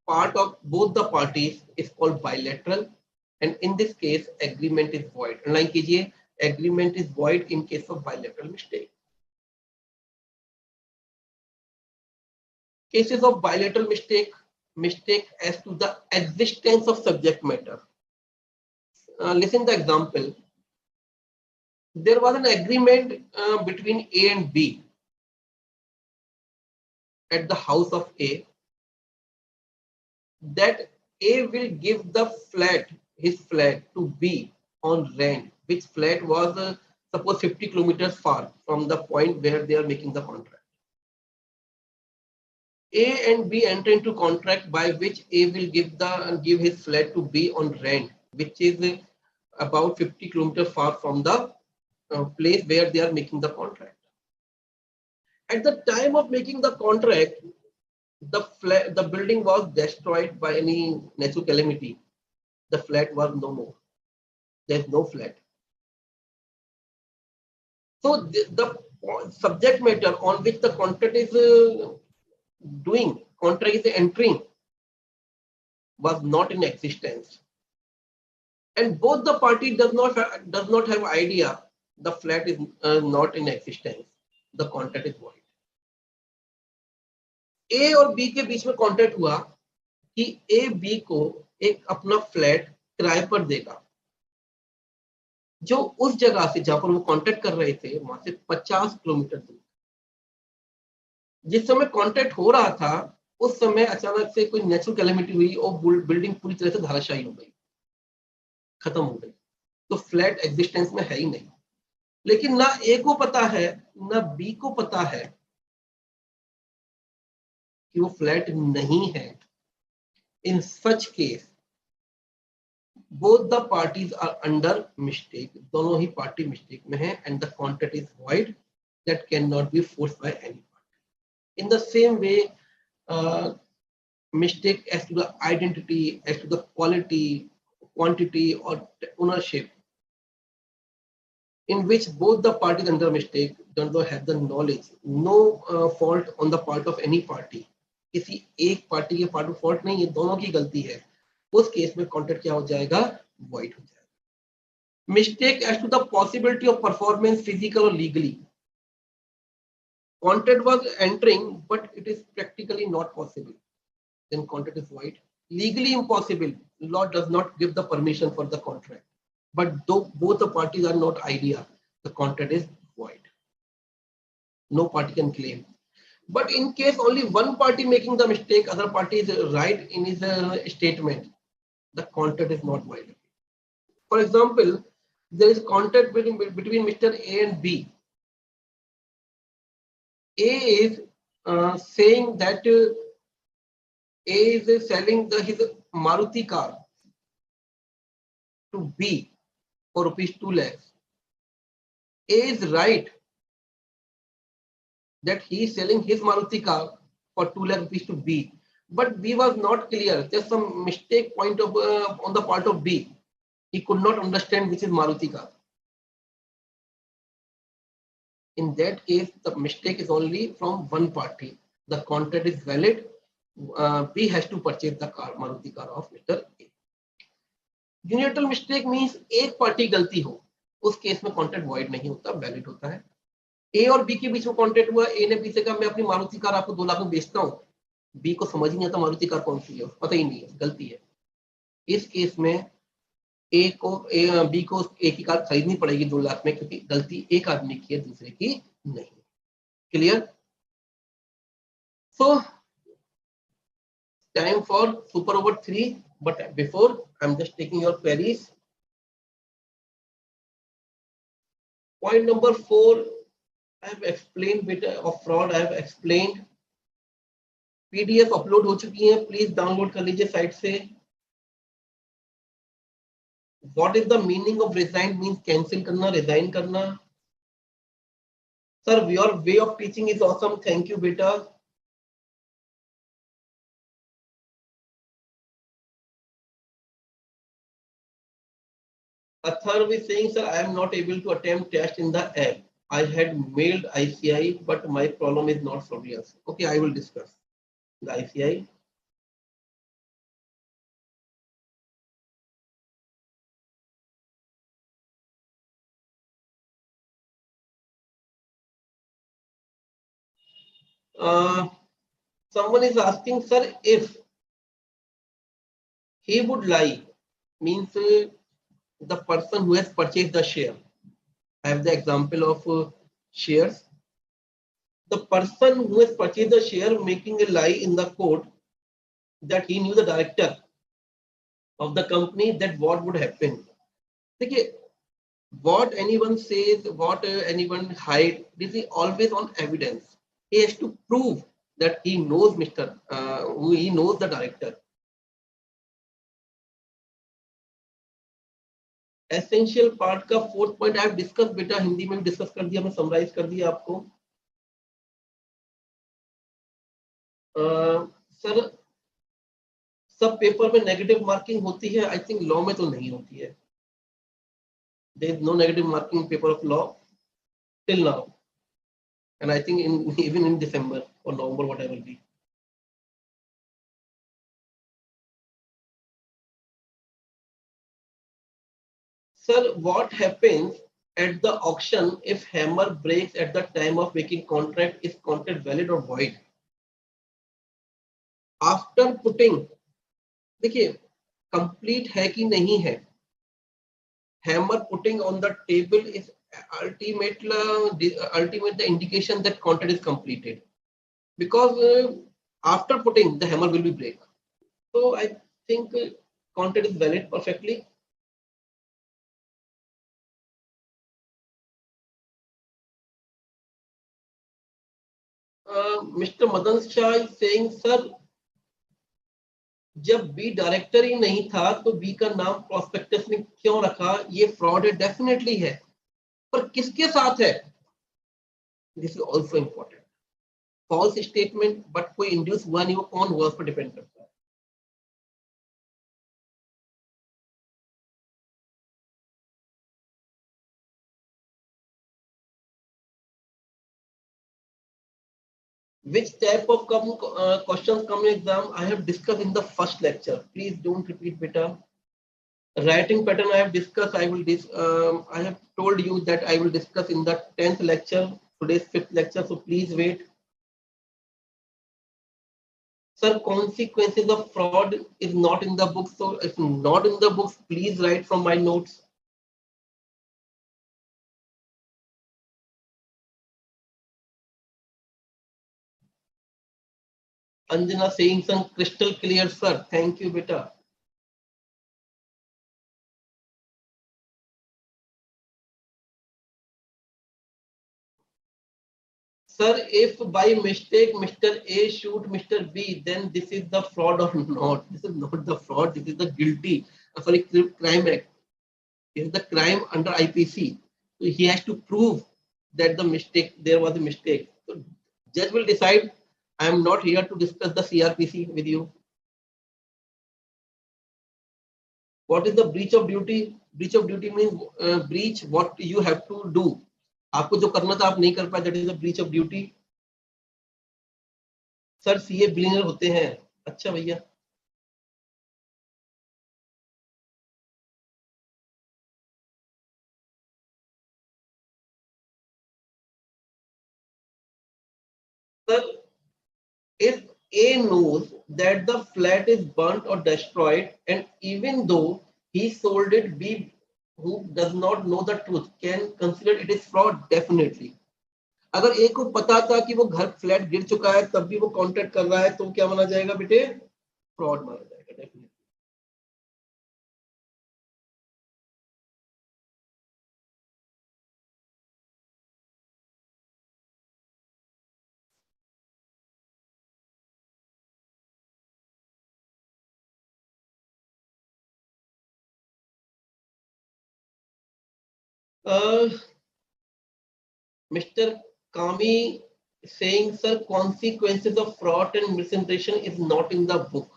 part of both the parties, is called bilateral, and in this case agreement is void. Underline कीजिए, agreement is void in case of bilateral mistake. Cases of bilateral mistake, mistake as to the existence of subject matter. Listen the example. There was an agreement between A and B at the house of A that A will give the flat, his flat, to B on rent, which flat was suppose 50 kilometers far from the point where they are making the contract. A and B enter into contract by which A will give his flat to B on rent, which is about 50 kilometers far from the place where they are making the contract. At the time of making the contract, the building was destroyed by any natural calamity. The flat was no more. There's no flat. So the subject matter on which the contract is contract is entering, was not in existence, and both the party does not have idea the flat is not in existence. The contract is void. A और B के बीच में contract हुआ कि A B को एक अपना flat किराए पर देगा, जो उस जगह से जहां पर वो कॉन्ट्रैक्ट कर रहे थे वहां से 50 किलोमीटर दूर। जिस समय कॉन्ट्रैक्ट हो रहा था उस समय अचानक से कोई नेचुरल कैलेमिटी हुई और बिल्डिंग पूरी तरह से धराशायी हो गई, खत्म हो गई। तो फ्लैट एग्जिस्टेंस में है ही नहीं। लेकिन ना ए को पता है ना बी को पता है कि वो फ्लैट नहीं है। In such case both the parties are under mistake, दोनों ही पार्टी मिस्टेक में है, and the contract is void that cannot be forced by any party. In the same way, mistake as to the identity, as to the quality, quantity or ownership, in which both the parties under mistake don't have the knowledge, no fault on the part of any party, किसी एक party के part में fault नहीं है, दोनों की गलती है, उस केस में कॉन्ट्रैक्ट क्या हो जाएगा, वॉइड हो जाएगा। Mistake as to the possibility of performance physical और legally, contract was entering but it is practically not possible, then contract is void. Legally impossible, law does not give the permission for the contract, but though both the parties are not idea, the contract is void, no party can claim. But in case only one party making the mistake, other party is right in his statement, the contract is not void. For example, there is contract between Mr. A and B. A is saying that A is selling his Maruti car to B for rupees 2 lakhs. A is right that he is selling his Maruti car for 2 lakh rupees to B, but B was not clear. There's some mistake point of on the part of B. He could not understand which is Maruti car. In that case, the mistake is only from one party. The contract is valid. B has to purchase the car, Maruti car of Mr. A. Unilateral mistake means एक party गलती हो, उस case में contract void नहीं होता, valid होता है। ए और बी के बीच में कॉन्ट्रैक्ट हुआ, ए ने बी से कहा मैं अपनी मारुति कार आपको 2 लाख में बेचता हूँ, बी को समझ नहीं आता मारुति कार कौन सी है, पता ही नहीं है, गलती है। इस केस में बी को ए की कार खरीदनी पड़ेगी 2 लाख में, क्योंकि गलती एक आदमी की है, दूसरे की नहीं। Clear? So time for super over 3, but before I'm just taking your queries. Point number 4, I have explained bit of fraud. I have explained. PDF upload हो चुकी है, प्लीज डाउनलोड कर लीजिए साइट से। What is the meaning of resign? Means cancel करना, resign करना। Sir, your way of teaching is awesome. Thank you, beta. Atharv is saying, sir, I am not able to attempt test in the app. I had mailed ICI, but my problem is not solved. Yes. Okay, I will discuss the ICI. Someone is asking, sir, if he would lie, means the person who has purchased the share, I have the example of shares. The person who has purchased the share making a lie in the court that he knew the director of the company, that what would happen. Okay, what anyone says, what anyone hide, this is always on evidence. He has to prove that he knows he knows the director. Essential part का fourth point I have discussed, बेटा हिंदी में भी discuss कर दिया, मैं summarise कर दिया आपको. सर सब पेपर में नेगेटिव मार्किंग होती है, आई थिंक लॉ में तो नहीं होती है. There is no negative marking in paper of law till now, and I think even in December or November, whatever it be. Sir, what happens at the auction if hammer breaks at the time of making contract? Is contract valid or void? After putting, देखिए complete है कि नहीं है. Hammer putting on the table is ultimate the indication that contract is completed, because after putting the hammer will be break. So I think contract is valid perfectly. Mr. Madan Shah is saying, sir, जब be director ही नहीं था तो B का नाम prospectus में क्यों रखा? ये फ्रॉड है, डेफिनेटली है, पर किसके साथ है? This is also important. False statement but कोई इंड्यूस हुआ नहीं, वो कौन हुआ उस पर डिपेंड करता है. Which type of questions come in exam? I have discussed in the first lecture. Please don't repeat, beta. Writing pattern I have discussed. I have told you that I will discuss in the 10th lecture. Today's 5th lecture, so please wait. Sir, consequences of fraud is not in the book. So if not in the books, please write from my notes. Anjana saying some crystal clear, sir. Thank you, beta. Sir, if by mistake Mr. A shoot Mr. B, then this is the fraud or not? This is not the fraud. This is the crime act. This is the crime under IPC. So he has to prove that there was a mistake. So judge will decide. I am not here to discuss the CRPC with you. What is the breach of duty? Breach of duty means breach what you have to do. आपको जो करना था आप नहीं कर पाए, that is the breach of duty. Sir CA billionaire होते हैं. अच्छा भैया. Sir, if A knows that the flat is burnt or destroyed, and even though he sold it, B, who does not know the truth, can consider it is fraud. Definitely. अगर ए को पता था कि वो घर फ्लैट गिर चुका है तब भी वो कॉन्ट्रैक्ट कर रहा है तो क्या माना जाएगा बेटे? फ्रॉड माना जाएगा. Definitely. Mr. Kami saying, sir, consequences of fraud and misrepresentation is not in the book.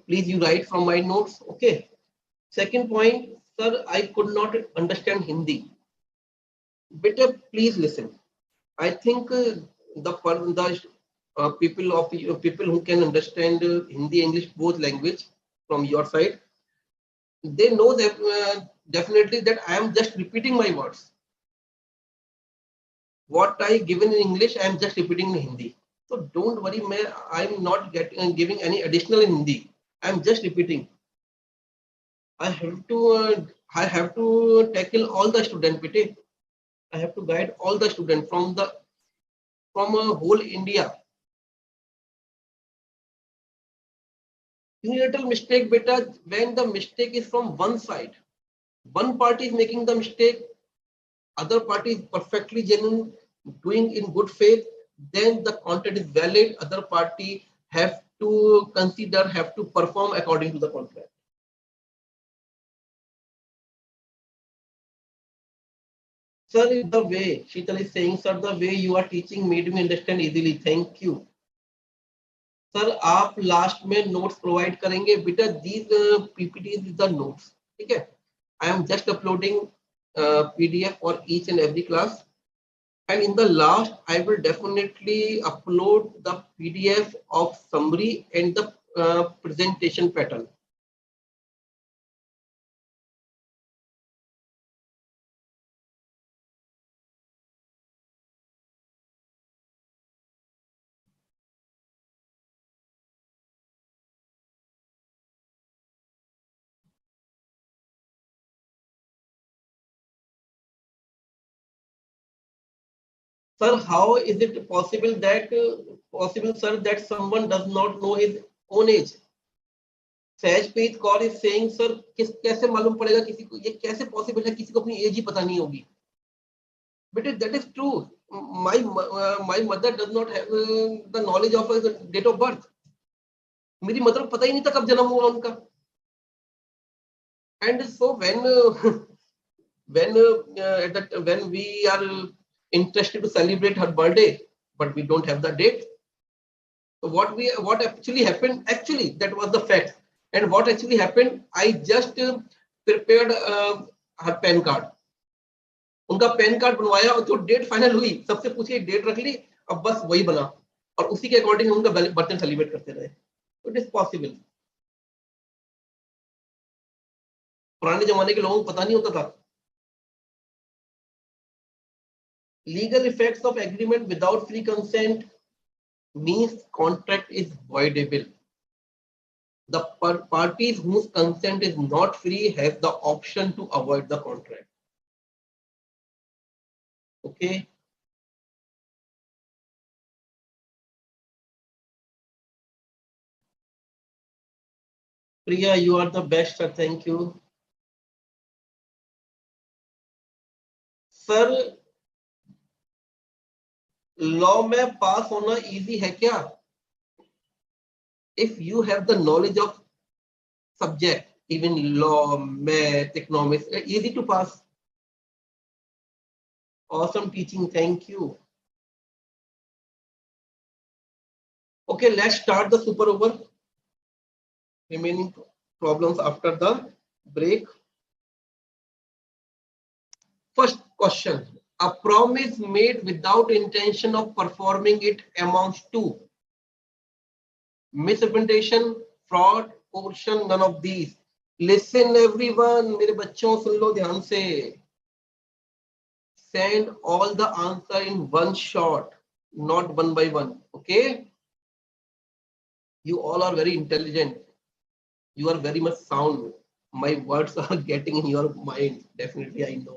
Please you write from my notes. Okay. Second point, sir, I could not understand Hindi. Better please listen. I think people who can understand Hindi, English, both language from your side, they know that definitely that I am just repeating my words. What I given in English, I am just repeating in Hindi. So don't worry, I am not giving any additional in Hindi. I am just repeating. I have to tackle all the student, bete. I have to guide all the students from whole India. Unilateral mistake, beta, when the mistake is from one side, one party is making the mistake, other party is perfectly genuine, doing in good faith, then the content is valid. Other party have to consider, have to perform according to the contract. Sir, the way Sheetal is saying, sir, the way you are teaching made me understand easily. Thank you. Sir आप last में notes provide करेंगे बेटा these PPT is the notes ठीक है I am just uploading PDF for each and every class and in the last I will definitely upload the pdf of summary and the presentation pattern. Sir, how is it possible that sir, that someone does not know his own age? Sahajpreet Kaur is saying, sir, कैसे मालूम पड़ेगा किसी को ये कैसे possible है किसी को अपनी एज ही पता नहीं होगी बेटे that is true. My mother does not have the knowledge of the date of birth. मेरी मदर को पता ही नहीं था कब जन्म हुआ उनका. And so when we are interested to celebrate her birthday, but we don't have the date. So what actually happened? Actually, that was the fact. And what actually happened? I just prepared her PAN card. उनका pan card बनवाया और जो date final हुई सबसे पूछी date रख ली अब बस वही बना और उसी के अकॉर्डिंग उनका बर्थडे सेलिब्रेट करते रहे. It is possible. पुराने जमाने के लोगों को पता नहीं होता था. Legal effects of agreement without free consent means contract is voidable. The parties whose consent is not free have the option to avoid the contract. Okay. Priya, you are the best, sir. Thank you. Sir, law में पास होना easy है क्या? If you have the knowledge of subject, even law, math, economics, easy to pass. Awesome teaching. Thank you. Okay, let's start the super over. Remaining problems after the break. First question. A promise made without intention of performing it amounts to misrepresentation, fraud, coercion, none of these. Listen everyone, मेरे बच्चों सुन लो ध्यान से. Send all the answer in one shot, not one by one. Okay? You all are very intelligent. You are very much sound. My words are getting in your mind. Definitely, I know.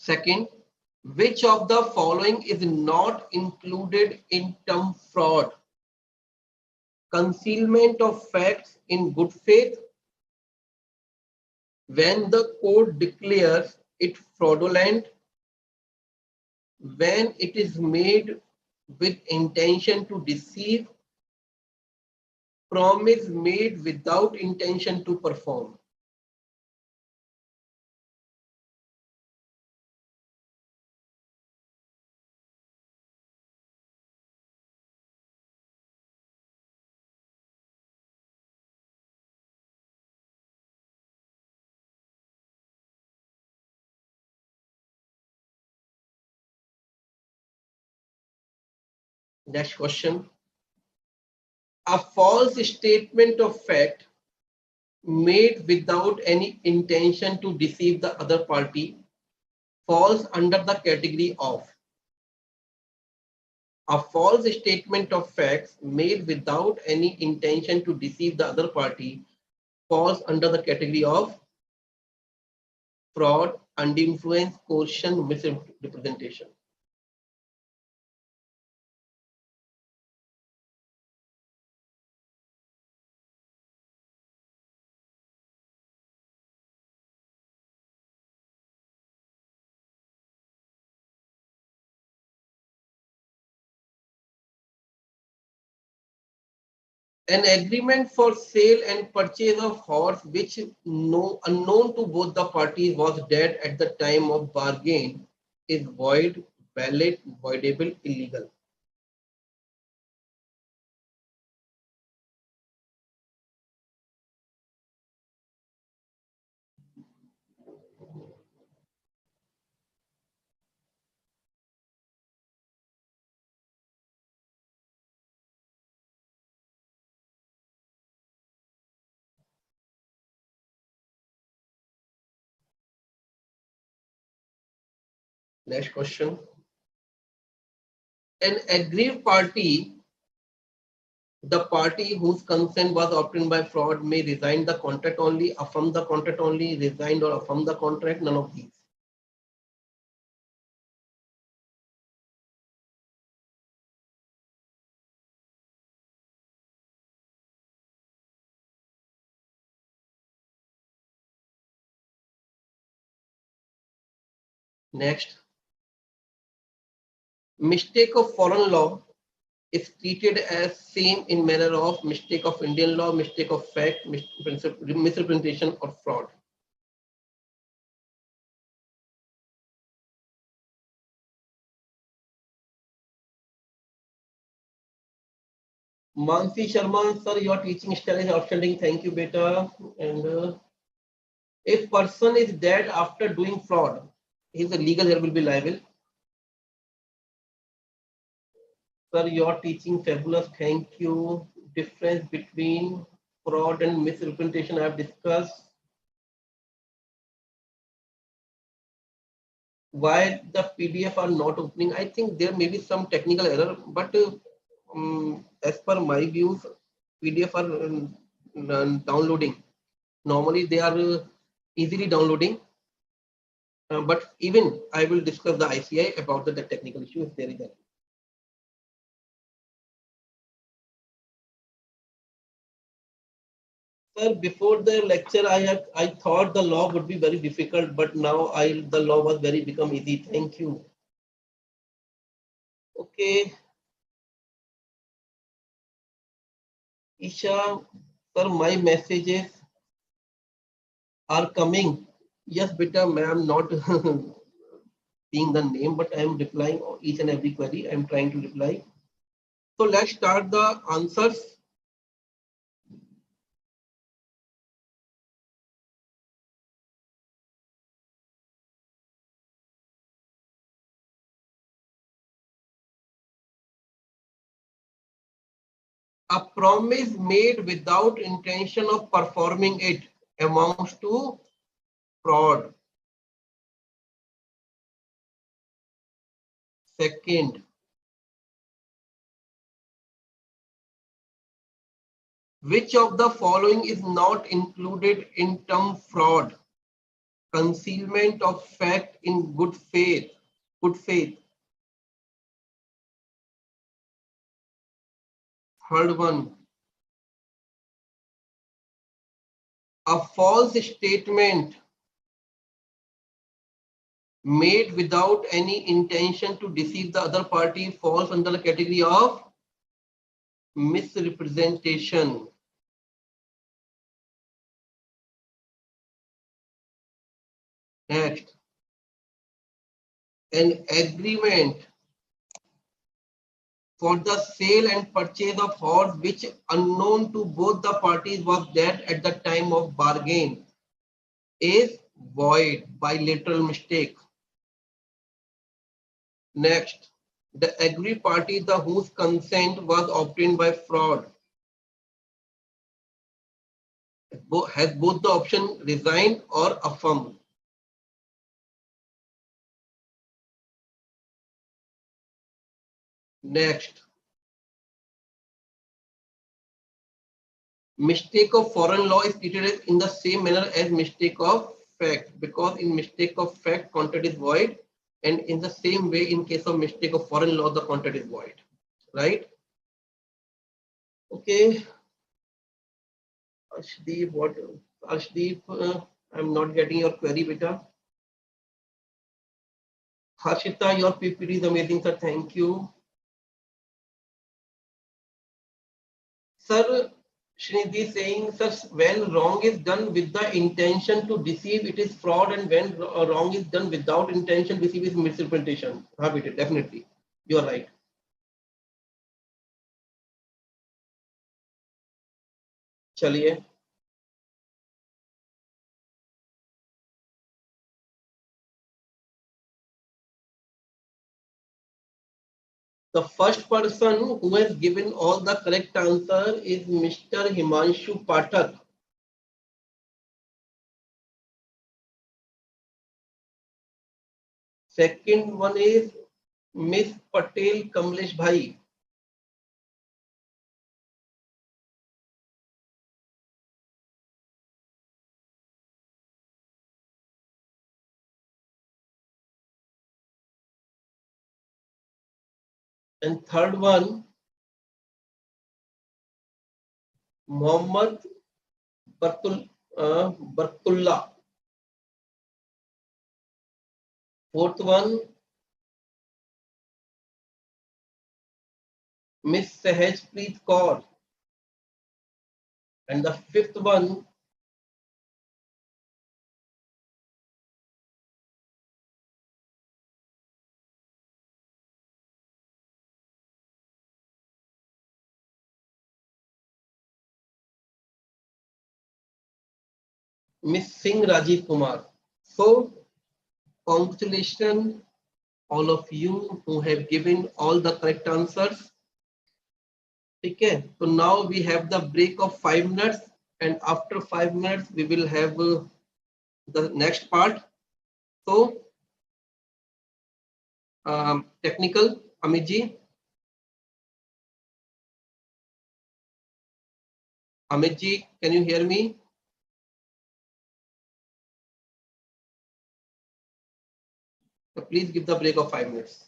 Second, which of the following is not included in term fraud? Concealment of facts in good faith, when the court declares it fraudulent, when it is made with intention to deceive, promise made without intention to perform. Next question. A false statement of fact made without any intention to deceive the other party falls under the category of. A false statement of facts made without any intention to deceive the other party falls under the category of fraud, undue influence, coercion, misrepresentation. An agreement for sale and purchase of horse which unknown to both the parties was dead at the time of bargain is void, valid, voidable, illegal. Next question. An aggrieved party, the party whose consent was obtained by fraud, may resign the contract only, affirm the contract only, resign or affirm the contract, none of these. Next. Mistake of foreign law is treated as same in manner of mistake of Indian law, mistake of fact, misrepresentation or fraud. Mansi Sharma, sir, your teaching style is outstanding. Thank you, beta. And if person is dead after doing fraud, his legal here will be liable. Sir, your teaching fabulous. Thank you. Difference between fraud and misrepresentation I have discussed. Why the PDF are not opening? I think there may be some technical error, but as per my views, PDF are downloading. Normally they are easily downloading, but even I will discuss the ICI about the technical issue if there is any. Sir, before the lecture, I thought the law would be very difficult, but now the law was very become easy. Thank you. Okay, Isha, sir, my messages are coming. Yes, beta, ma'am, not seeing the name, but I am replying each and every query. I am trying to reply. So let's start the answers. A promise made without intention of performing it amounts to fraud. Second, which of the following is not included in term fraud? Concealment of fact in good faith. Good faith. Third one, a false statement made without any intention to deceive the other party falls under the category of misrepresentation. Next, an agreement for the sale and purchase of horse which unknown to both the parties was dead at the time of bargain is void by literal mistake. Next, The aggrieved party the whose consent was obtained by fraud has both the option resign or affirm. Next, mistake of foreign law is treated in the same manner as mistake of fact, because in mistake of fact contract is void, and in the same way in case of mistake of foreign law the contract is void, right? Okay, Arshdeep, what? Arshdeep, I'm not getting your query, beta. Harshita, your PPT is amazing, sir. Thank you. Sir, Srinidhi is saying, sir, when wrong is done with the intention to deceive, it is fraud, and when wrong is done without intention to deceive is misrepresentation. Have it, definitely. You are right. Chaliye. The first person who has given all the correct answer is Mr. Himanshu Pathak. Second one is Miss Patel Kamlesh Bhai. And third one, Mohammad Bartullah. Fourth one, Miss Sahajpreet Kaur. And the fifth one, Miss Singh Rajiv Kumar. So, congratulations, all of you who have given all the correct answers. Okay, so now we have the break of 5 minutes, and after 5 minutes, we will have the next part. So, technical, Amit ji, can you hear me? So please give the break of 5 minutes.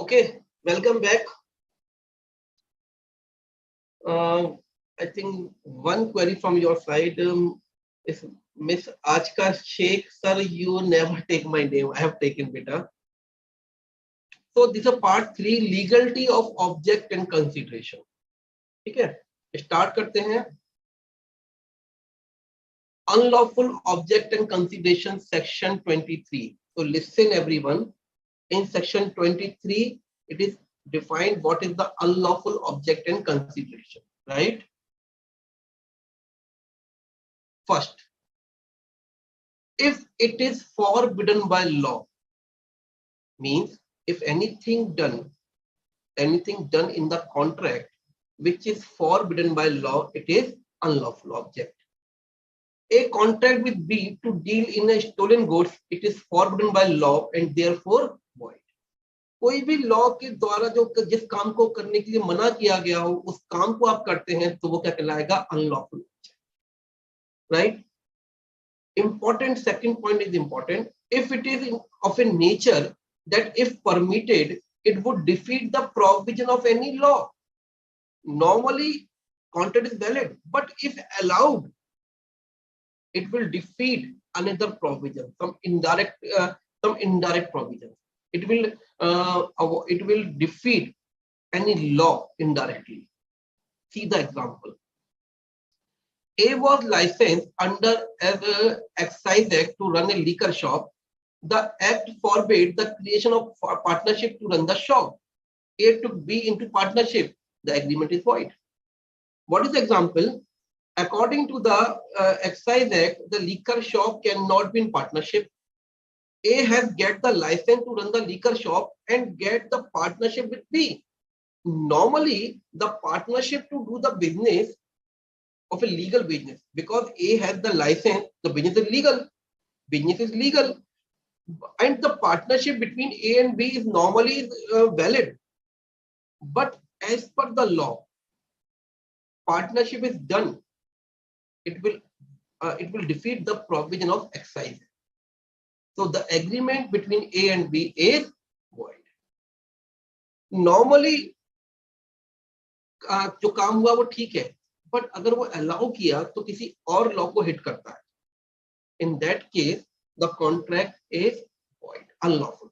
Okay, welcome back. I think one query from your side is Miss Ajka Sheikh. Sir, you never take my name. I have taken beta. So this is part 3, legality of object and consideration. ठीक है, start करते हैं. Unlawful object and consideration, section 23. So listen everyone. In section 23, it is defined what is the unlawful object and consideration, right? First, if it is forbidden by law, means if anything done in the contract which is forbidden by law, it is unlawful object. A contract with B to deal in a stolen goods, it is forbidden by law and therefore void. कोई भी law के द्वारा जो जिस काम को करने के लिए मना किया गया हो उस काम को आप करते हैं तो वो क्या कहलाएगा? Unlawful, right? Important second point is important. If it is of a nature that if permitted, it would defeat the provision of any law. Normally, contract is valid, but if allowed, it will defeat another provision, some indirect provision. It will defeat any law indirectly. See the example. A was licensed under an excise act to run a liquor shop. The act forbade the creation of a partnership to run the shop. A took B into partnership. The agreement is void. What is the example? According to the excise act, the liquor shop cannot be in partnership. A has get the license to run the liquor shop and get the partnership with B. Normally, the partnership to do the business of a legal business, because A has the license, the business is legal. Business is legal, and the partnership between A and B is normally valid. But as per the law, partnership is done. It will defeat the provision of excise. So the agreement between A and B is void. Normally, जो काम हुआ वो ठीक है, but अगर वो allow किया तो किसी और लॉ को हिट करता है. In that case, the contract is void, unlawful.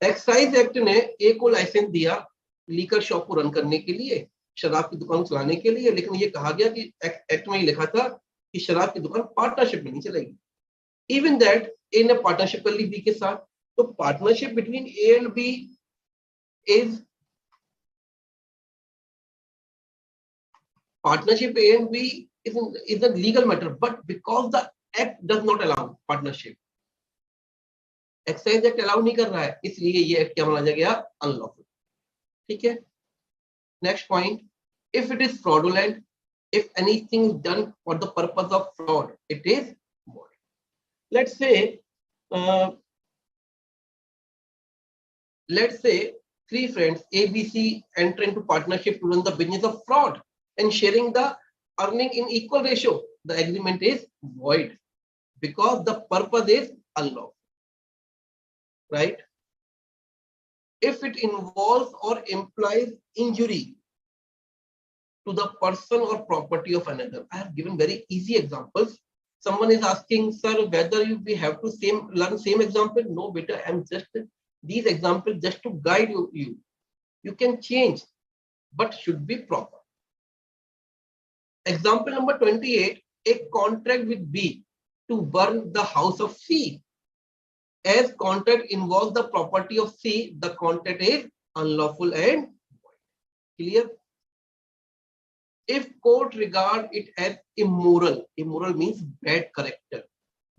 Excise act ने ए को लाइसेंस दिया लीकर शॉप को रन करने के लिए, शराब की दुकान चलाने के लिए, लेकिन ये कहा गया कि एक्ट में ही लिखा था कि शराब की दुकान पार्टनरशिप में नहीं चलेगी. इवन दैट ए ने पार्टनरशिप कर ली बी के साथ, तो partnership between A and B is partnership A and B is a legal matter, but because the act does not allow partnership, excise act allow नहीं कर रहा है, इसलिए ये act क्या माना गया? Unlawful. ठीक है. Next point, if it is fraudulent, if anything is done for the purpose of fraud, it is void. Let's say three friends A, B, C enter into partnership to run the business of fraud and sharing the earning in equal ratio. The agreement is void because the purpose is unlawful, right? If it involves or implies injury to the person or property of another. I have given very easy examples. Someone is asking, sir, whether we have to learn same example. No, beta, I'm just these examples just to guide you. You can change, but should be proper. Example number 28, a contract with B to burn the house of C. As contract involves the property of C, the contract is unlawful and void. Clear? If court regard it as immoral, immoral means bad character,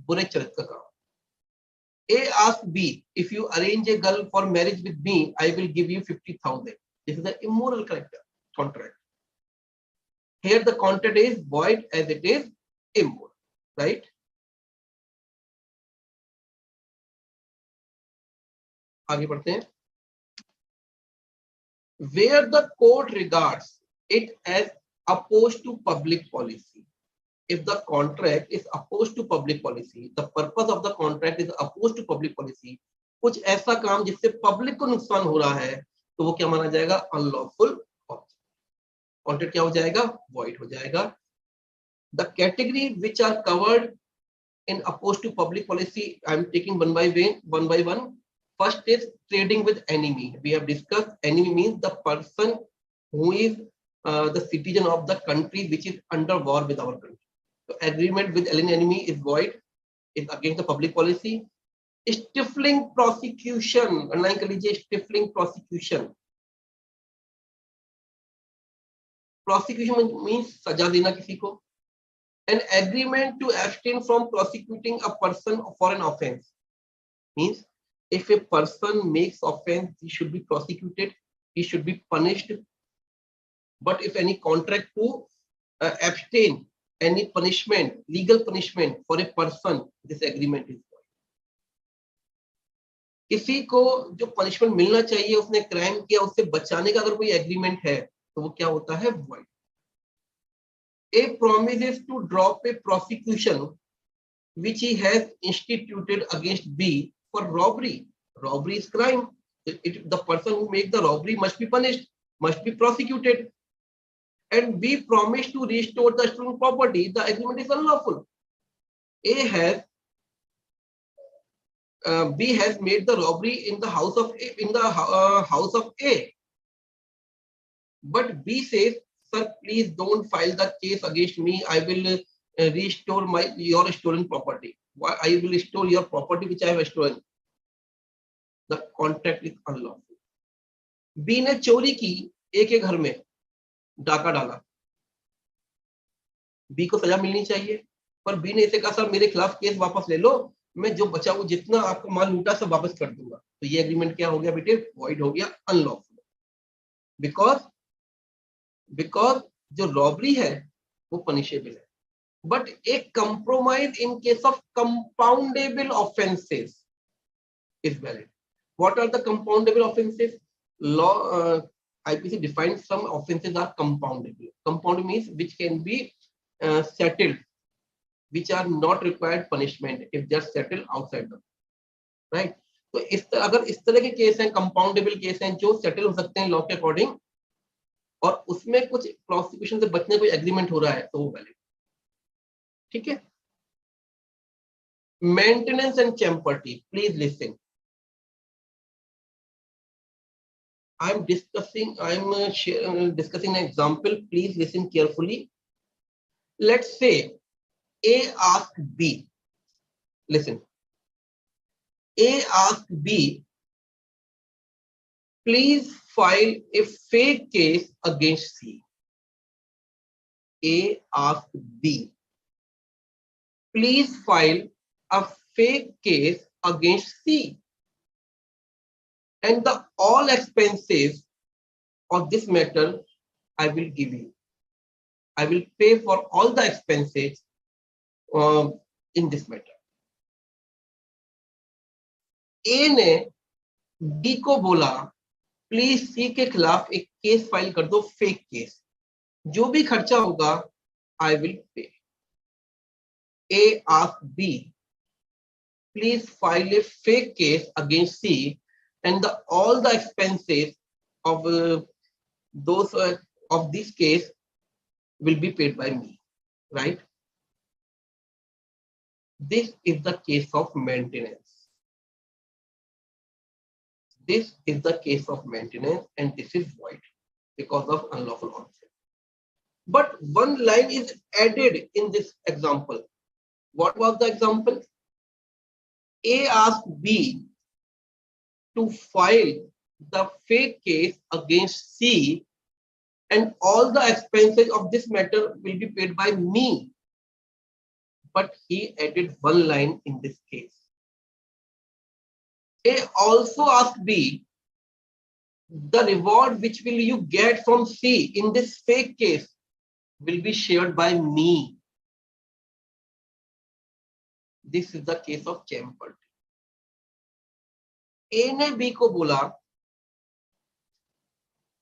बुरे चरित्र का काम. A asks B, if you arrange a girl for marriage with me, I will give you 50,000. This is an immoral character contract. Here the contract is void as it is immoral, right? आगे बढ़ते हैं. Where the court regards it as opposed to public policy. If the contract is opposed to public policy, the purpose of the contract is opposed to public policy, कुछ ऐसा काम जिससे public को नुकसान हो रहा है, तो वो क्या माना जाएगा? Unlawful object. कॉन्ट्रैक्ट क्या हो जाएगा? वॉइड हो जाएगा। The category which are covered in opposed to public policy, I am taking one by one. First is trading with enemy. We have discussed enemy means the person who is the citizen of the country which is under war with our country. So agreement with alien enemy is void, is against the public policy. Stifling prosecution, underline कर लीजिए, stifling prosecution. Prosecution means सजा देना किसी को. An agreement to abstain from prosecuting a person for an offense means if a person makes offense, he should be prosecuted, he should be punished. But if any contract to abstain any punishment, legal punishment for a person, this agreement is void. किसी को जो punishment मिलना चाहिए, उसने crime किया, उससे बचाने का अगर कोई एग्रीमेंट है, तो वो क्या होता है? void. A promises to drop a prosecution which he has instituted against B for robbery. Robbery is crime. The person who makes the robbery must be punished, must be prosecuted. And B promised to restore the stolen property. The agreement is unlawful. B has made the robbery in the house of A. But B says, "Sir, please don't file the case against me. I will restore your stolen property. I will restore your property which I have stolen." The contract is unlawful. B ने चोरी की, A के घर में डाका डाला. B को सजा मिलनी चाहिए, पर B ने इसे कहा, सर मेरे खिलाफ केस वापस ले लो, मैं जो बचा वो जितना आपको माल लूटा सब वापस कर दूंगा. तो ये एग्रीमेंट क्या हो गया बेटे? वॉइड हो गया, अनलॉफुल. बिकॉज जो रॉबरी है वो पनिशेबल है. बट एक compromise in case of compoundable offences is valid. What are the compoundable offenses? Law IPC defines some offenses are compoundable. Compoundable means which can be settled, which are not required punishment if they are settled outside the right. तो अगर इस तरह के case हैं, compoundable case हैं जो settle हो सकते हैं लॉ के अकॉर्डिंग, और उसमें कुछ प्रोसिक्यूशन से बचने कोई एग्रीमेंट हो रहा है, तो वो वैलिड. ठीक है. Maintenance and champerty, please listen. I'm discussing an example. Please listen carefully. Let's say A asked B. Listen. A asked B, please file a fake case against C. A asked B, please file a fake case against C. And the all expenses of this matter I will give you. I will pay for all the expenses in this matter. A ने B को बोला, please C के खिलाफ एक case file कर दो, fake case, जो भी खर्चा होगा I will pay. A asked B, please file a fake case against C, and all the expenses of of this case will be paid by me, right? This is the case of maintenance. This is the case of maintenance, and this is void because of unlawful object. But one line is added in this example. What was the example? A asked B to file the fake case against C, and all the expenses of this matter will be paid by me. But he added one line in this case. A also asked B, the reward which will you get from C in this fake case will be shared by me. This is the case of chambered. A ने B को बोला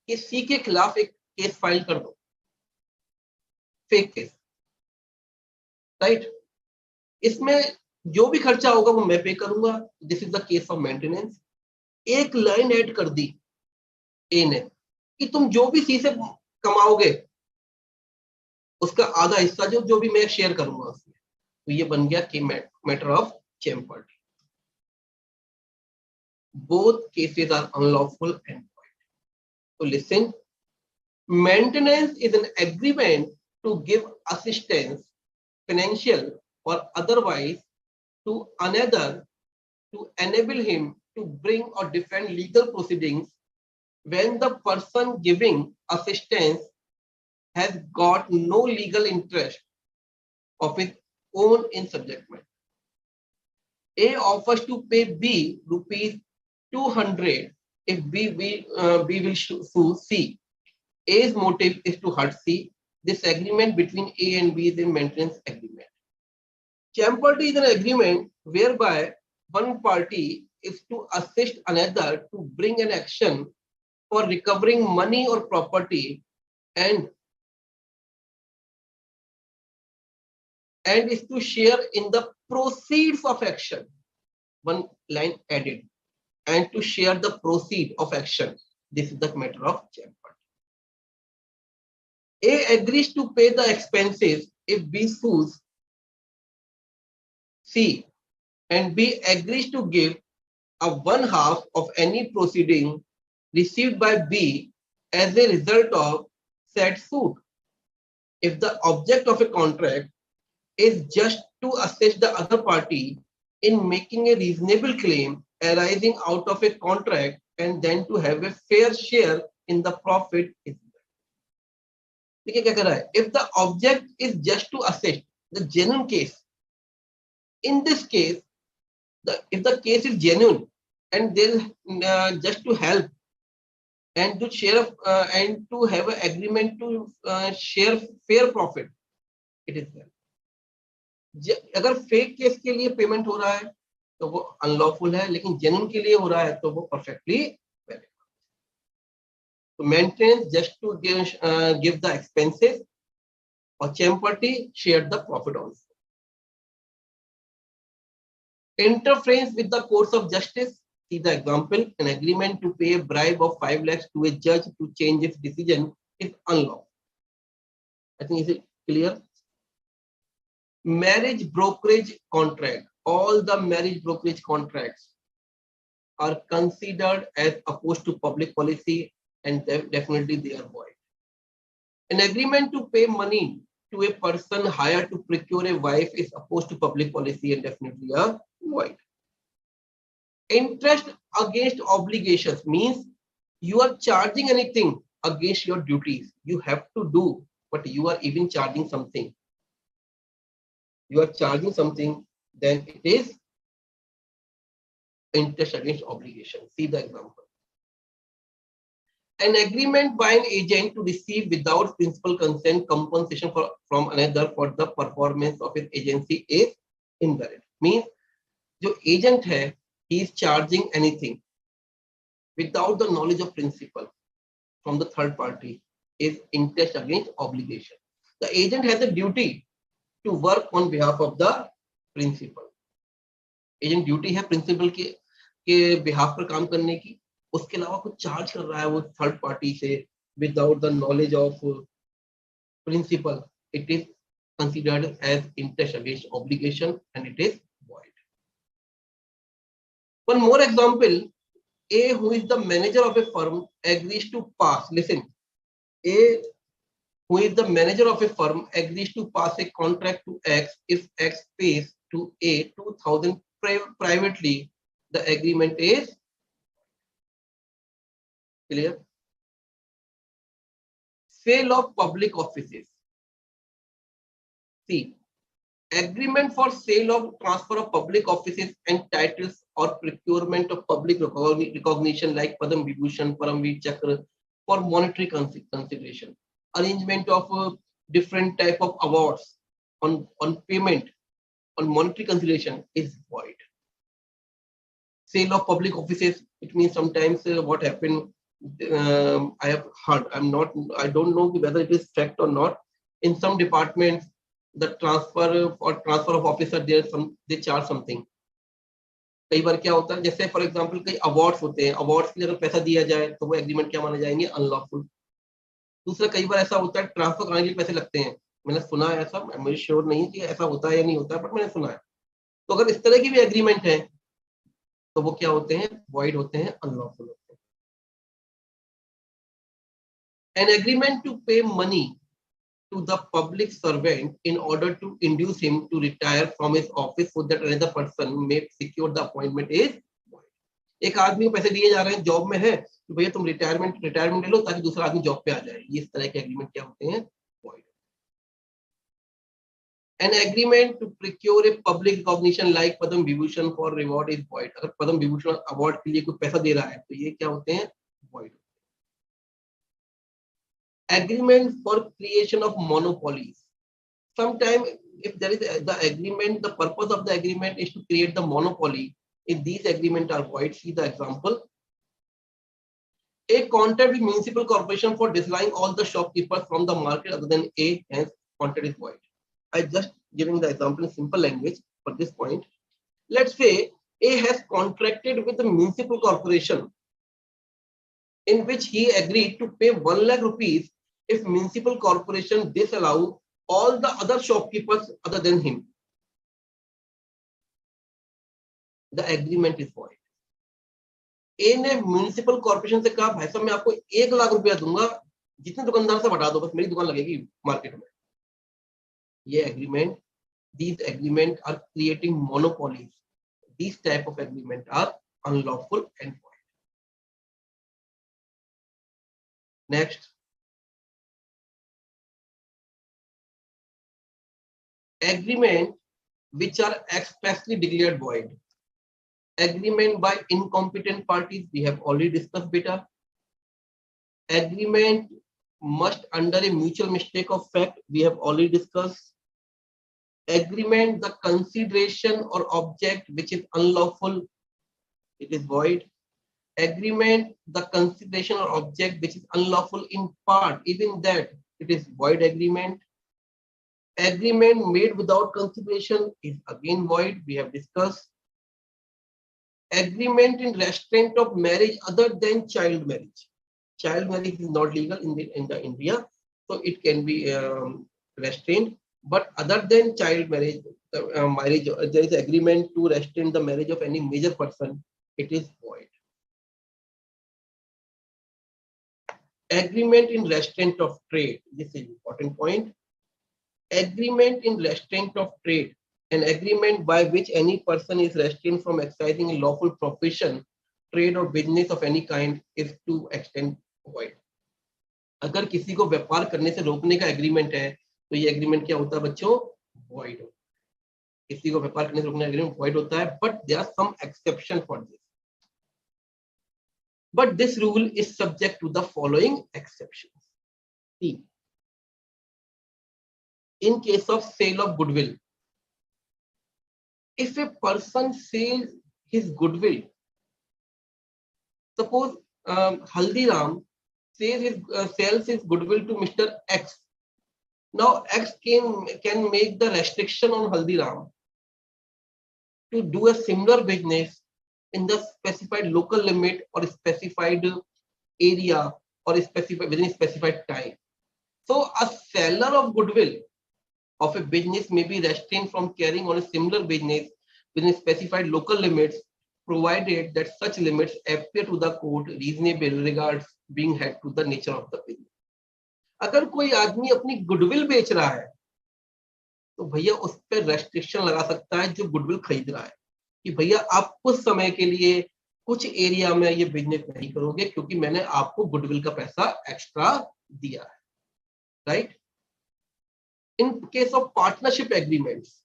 कि C के खिलाफ एक case file कर दो, fake case, right. इसमें जो भी खर्चा होगा वो मैं पे करूंगा. This is the case of maintenance. एक लाइन ऐड कर दी ए ने कि तुम जो भी सी से कमाओगे उसका आधा हिस्सा जो जो भी मैं शेयर करूंगा उसमें. तो ये बन गया कि matter of chamber. Both cases are unlawful and void. So listen, maintenance is an agreement to give assistance, financial or otherwise, to another to enable him to bring or defend legal proceedings when the person giving assistance has got no legal interest of his own in subject matter. A offers to pay B rupees 200 if B will sue C. A's motive is to hurt C. This agreement between A and B is a maintenance agreement. Champerty is an agreement whereby one party is to assist another to bring an action for recovering money or property and is to share in the proceeds of action. One line added. And to share the proceed of action. This is the matter of champerty. A agrees to pay the expenses if B sues C, and B agrees to give a one half of any proceeding received by B as a result of said suit. If the object of a contract is just to assist the other party in making a reasonable claim arising out of a contract and then to have a fair share in the profit. देखिए क्या कह रहा है? If the object is just to assist the genuine case, in this case, if the case is genuine and there is just to help and to share and to have an agreement to share fair profit, it is there. अगर fake case के लिए payment हो रहा है तो वो unlawful है, लेकिन जेन्युइन के लिए हो रहा है तो वो परफेक्टली वैलिड. तो maintenance just to give the expenses और champerty share the profit also. Interference with the course of justice. See the example. An agreement to pay a bribe of 5 lakhs to a judge to change its decision is unlawful. I think is it clear? Marriage brokerage contract. All the marriage brokerage contracts are considered as opposed to public policy and definitely they are void. An agreement to pay money to a person hired to procure a wife is opposed to public policy and definitely a void. Interest against obligations means you are charging anything against your duties. You have to do, but you are even charging something. You are charging something, then it is interest against obligation. See the example. An agreement by an agent to receive without principal consent compensation from another for the performance of his agency is invalid. Means जो agent है, he is charging anything without the knowledge of principal from the third party is interest against obligation. The agent has a duty to work on behalf of the principal. Agent duty है principal के behalf पर काम करने की. उसके अलावा कुछ charge कर रहा है वो थर्ड पार्टी से without the knowledge of principal, it is considered as interest against obligation and it is void. One more example. A, who is the manager of a firm, agrees to pass. Listen, A, who is the manager of a firm, agrees to pass a contract to X if X pays to A 2,000 privately. The agreement is clear. Sale of public offices. See, agreement for sale of transfer of public offices and titles or procurement of public recognition like Padam Vibhushan, Paramveer Chakra for monetary consideration. Arrangement of different type of awards on payment on monetary consideration is void. Sale of public offices, it means sometimes what happened, I have heard, I don't know whether it is fact or not. In some departments, the transfer of officer, they charge something. कई बार क्या होता है, जैसे for example कई awards होते हैं, awards के लिए अगर पैसा दिया जाए तो वो एग्रीमेंट क्या माने जाएंगे, अनलॉफुल. दूसरा, कई बार ऐसा होता है ट्रांसफर कराने के लिए पैसे लगते हैं, मैंने सुना है ऐसा, मुझे श्योर नहीं है कि ऐसा होता है या नहीं होता है, बट मैंने सुना है. तो अगर इस तरह की भी एग्रीमेंट है तो वो क्या होते हैं, वॉइड होते हैं, अनलॉफुल होते हैं. एन एग्रीमेंट टू पे money to the public servant in order to induce him to retire from his office so that another person may secure the appointment is void. एक आदमी को पैसे दिए जा रहे हैं, जॉब में है, तो भैया तुम रिटायरमेंट ले लो ताकि दूसरा आदमी जॉब पे आ जाए. ये इस तरह के एग्रीमेंट क्या होते हैं, void. An agreement to procure a public recognition like Padma Vibhushan for reward is void. अगर पद्म विभूषण अवार्ड के लिए कोई पैसा दे रहा है तो ये क्या होते हैं, void. Agreement for creation of monopolies. Sometimes if there is the agreement, the purpose of the agreement is to create the monopoly. If these agreements are void, see the example. A contract with municipal corporation for disallow all the shopkeepers from the market other than A, hence contract is void. I just giving the example in simple language for this point. Let's say A has contracted with the municipal corporation in which he agreed to pay 1 lakh rupees if municipal corporation disallow all the other shopkeepers other than him. The agreement is void. ए ने municipal corporation से कहा, भाई साहब मैं आपको 1 लाख रुपया दूंगा, जितने दुकानदार से बढ़ा दो, बस मेरी दुकान लगेगी मार्केट में. ये agreement, these agreements are creating monopolies. These type of agreement are unlawful and void. Next, agreement which are expressly declared void. Agreement by incompetent parties, we have already discussed beta. Agreement must under a mutual mistake of fact, we have already discussed. Agreement, the consideration or object which is unlawful, it is void. Agreement, the consideration or object which is unlawful in part, even that, it is void agreement. Agreement made without consideration is again void, we have discussed. Agreement in restraint of marriage other than child marriage. Child marriage is not legal in the India, so it can be restrained. But other than child marriage, marriage, there is agreement to restrain the marriage of any major person, it is void. Agreement in restraint of trade, this is an important point. Agreement in restraint of trade, an agreement by which any person is restrained from exercising a lawful profession, trade or business of any kind is to extent void. अगर किसी को व्यापार करने से रोकने का agreement है तो ये एग्रीमेंट क्या होता है बच्चों, void. किसी को व्यापार करने से रोकने का एग्रीमेंट void होता है, but there are some exception for this. But this rule is subject to the following exceptions. See, in case of sale of goodwill, if a person sells his goodwill, suppose Haldiram sells his goodwill to Mr. X. Now X can make the restriction on Haldiram to do a similar business in the specified local limit or specified area or within a specified time. So a seller of goodwill of a business may be restrained from carrying on a similar business within specified local limits, provided that such limits appear to the court reasonable regards being had to the nature of the business. अगर कोई आदमी अपनी goodwill बेच रहा है तो भैया उस पर रेस्ट्रिक्शन लगा सकता है जो गुडविल खरीद रहा है कि भैया आप कुछ समय के लिए कुछ एरिया में ये बिजनेस नहीं करोगे क्योंकि मैंने आपको गुडविल का पैसा एक्स्ट्रा दिया है, right? In case of partnership agreements,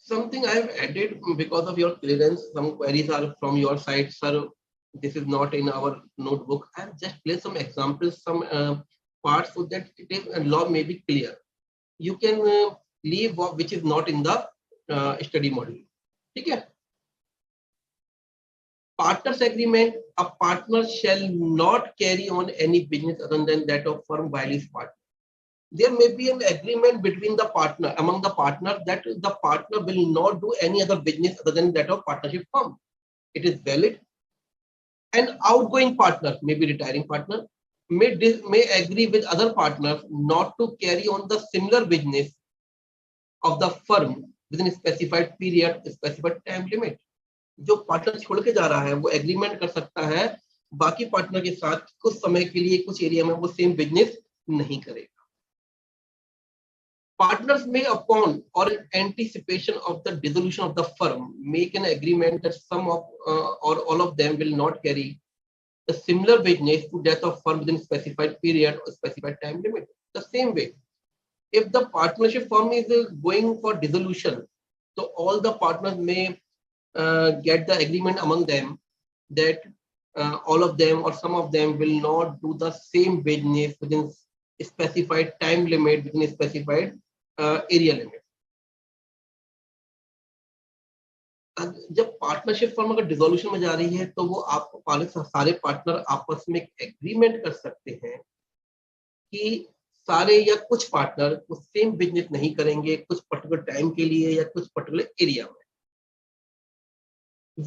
something I have added because of your clearance. Some queries are from your side, sir. This is not in our notebook. I have just placed some examples, some parts so that it is, law may be clear. You can leave which is not in the study module. Okay. Partners agreement, a partner shall not carry on any business other than that of firm while his partner. There may be an agreement between the partner, among the partners, that the partner will not do any other business other than that of partnership firm. It is valid. An outgoing partner, maybe retiring partner, may agree with other partners not to carry on the similar business of the firm within a specified period, specified time limit. जो partner छोड़ के जा रहा है वो agreement कर सकता है बाकी पार्टनर के साथ कुछ समय के लिए कुछ एरिया में वो सेम बिजनेस नहीं करेगा. Partners may, upon or in anticipation of the dissolution of the firm, make an agreement that some of or all of them will not carry a similar business to that of firm within a specified period or specified time limit. The same way, if the partnership firm is going for dissolution, so all the partners may get the agreement among them that all of them or some of them will not do the same business within a specified time limit, within a specified area limit. जब partnership firm अगर dissolution में जा रही है तो वो आप सारे पार्टनर आपस में एग्रीमेंट कर सकते हैं कि सारे या कुछ पार्टनर कुछ सेम बिजनेस नहीं करेंगे कुछ पर्टिकुलर टाइम के लिए या कुछ पर्टिकुलर एरिया में.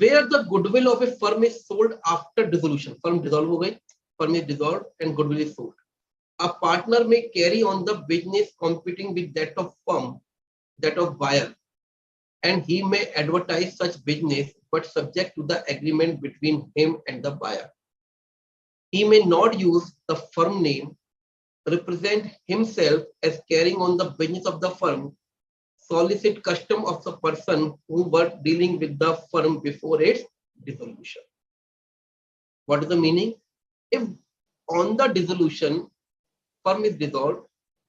Where the goodwill of a firm is sold after dissolution, firm dissolve हो गई, firm is dissolved and goodwill is sold. A partner may carry on the business competing with that of firm, that of buyer, and he may advertise such business but subject to the agreement between him and the buyer. He may not use the firm name, represent himself as carrying on the business of the firm, solicit custom of the person who were dealing with the firm before its dissolution. What is the meaning? If on the dissolution, firm is dissolved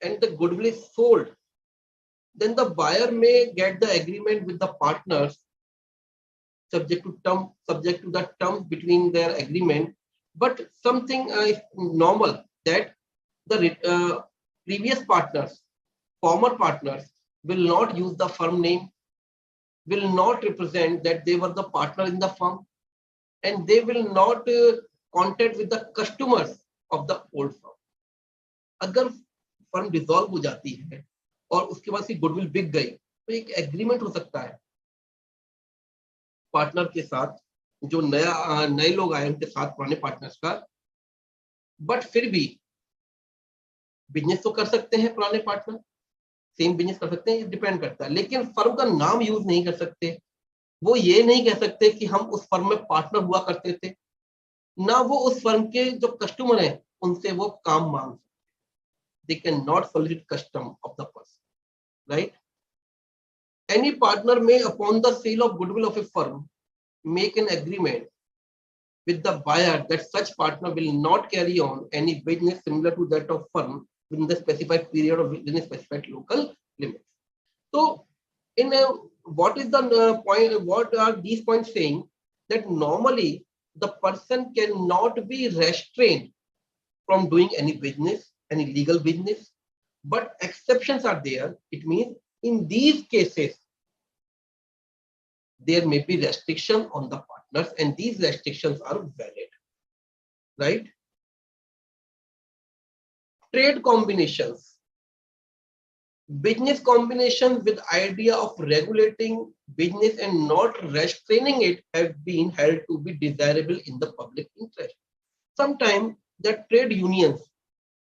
and the goodwill is sold, then the buyer may get the agreement with the partners subject to the terms between their agreement. But something is normal that the previous partners, former partners, will not use the firm name, will not represent that they were the partner in the firm, and they will not contact with the customers of the old firm. अगर firm dissolve हो जाती है और उसके बाद से goodwill बिक गई तो एक एग्रीमेंट हो सकता है पार्टनर के साथ, जो नए लोग आए उनके साथ पुराने पार्टनर्स का, बट फिर भी बिजनेस तो कर सकते हैं पुराने पार्टनर, सेम बिजनेस कर सकते हैं, ये डिपेंड करता है. लेकिन फर्म का नाम यूज नहीं कर सकते, वो ये नहीं कह सकते कि हम उस फर्म में पार्टनर हुआ करते थे, ना वो उस फर्म के जो कस्टमर हैं उनसे वो काम मांग सकते. They cannot solicit custom of the person, right? Any partner may, upon the sale of goodwill of a firm, make an agreement with the buyer that such partner will not carry on any business similar to that of firm within the specified period or within a specified local limits. So, what is the point? What are these points saying? That normally the person cannot be restrained from doing any business, any legal business, but exceptions are there. It means in these cases, there may be restriction on the partners and these restrictions are valid, right? Trade combinations. Business combinations with idea of regulating business and not restraining it have been held to be desirable in the public interest. Sometimes the trade unions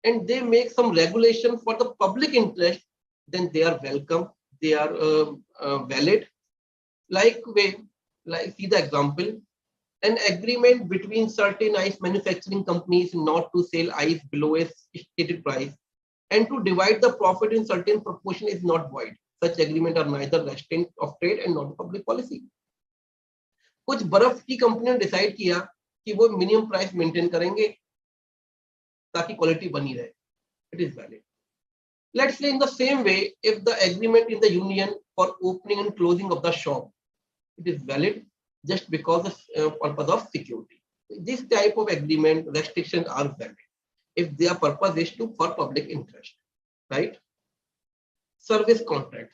and they make some regulation for the public interest, then they are welcome, they are valid. Like see the example, an agreement between certain ice manufacturing companies not to sell ice below a stated price and to divide the profit in certain proportion is not void. Such agreement are neither restraint of trade and not public policy. कुछ बर्फ की company ने decide किया कि वो minimum price maintain करेंगे ताकि quality बनी रहे. It is valid. Let's say in the same way, if the agreement in the union for opening and closing of the shop, it is valid just because of purpose of security. This type of agreement restrictions are valid. if their purpose is to for public interest, right? Service contract.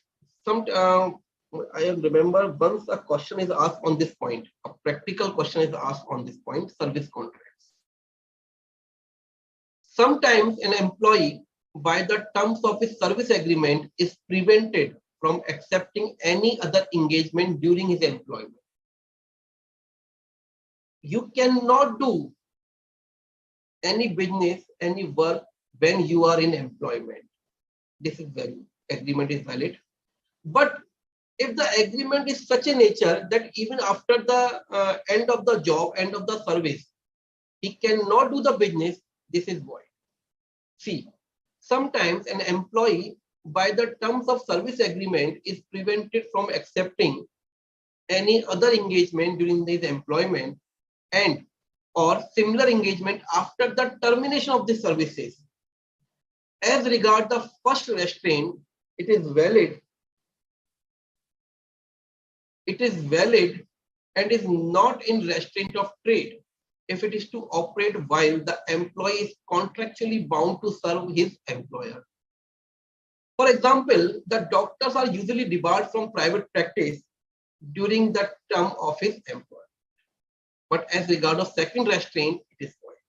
I remember once a question is asked on this point, a practical question is asked on this point, service contracts. Sometimes an employee, by the terms of his service agreement, is prevented from accepting any other engagement during his employment. You cannot do any business, any work when you are in employment. This is valid. Agreement is valid. But if the agreement is such a nature that even after the end of the job, end of the service, he cannot do the business, this is void. See, sometimes an employee, by the terms of service agreement, is prevented from accepting any other engagement during his employment and or similar engagement after the termination of the services. As regard the first restraint, it is valid. It is valid and is not in restraint of trade if it is to operate while the employee is contractually bound to serve his employer. For example, the doctors are usually debarred from private practice during the term of his employer. But as regard of second restraint, it is void.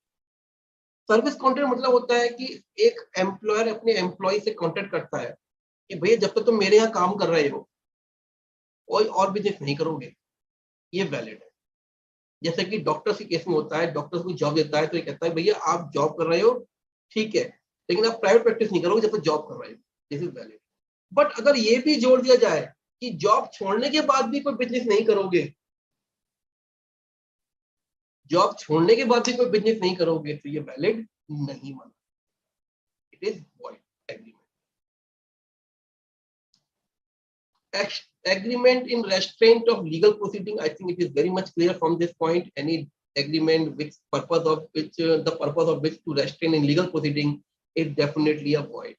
Service contract मतलब होता है कि एक employer अपने employ से contract करता है कि भैया जब तक तुम मेरे यहाँ काम कर रहे हो कोई और बिजनेस नहीं करोगे, ये वैलिड है. जैसे कि डॉक्टर्स के केस में होता है, डॉक्टर्स को जॉब देता है तो ये कहता है भैया आप जॉब कर रहे हो ठीक है, लेकिन आप प्राइवेट प्रैक्टिस नहीं करोगे जब तक जॉब कर रहे हो. This is valid. बट अगर ये भी जोड़ दिया जाए कि जॉब छोड़ने के बाद भी कोई बिजनेस नहीं करोगे, जॉब छोड़ने के बाद भी कोई बिजनेस नहीं करोगे, तो ये वैलिड नहीं माना. It is void agreement. Agreement in restraint of legal proceeding, I think it is very much clear from this point. Any agreement which the purpose of which to restrain in legal proceeding is definitely a void.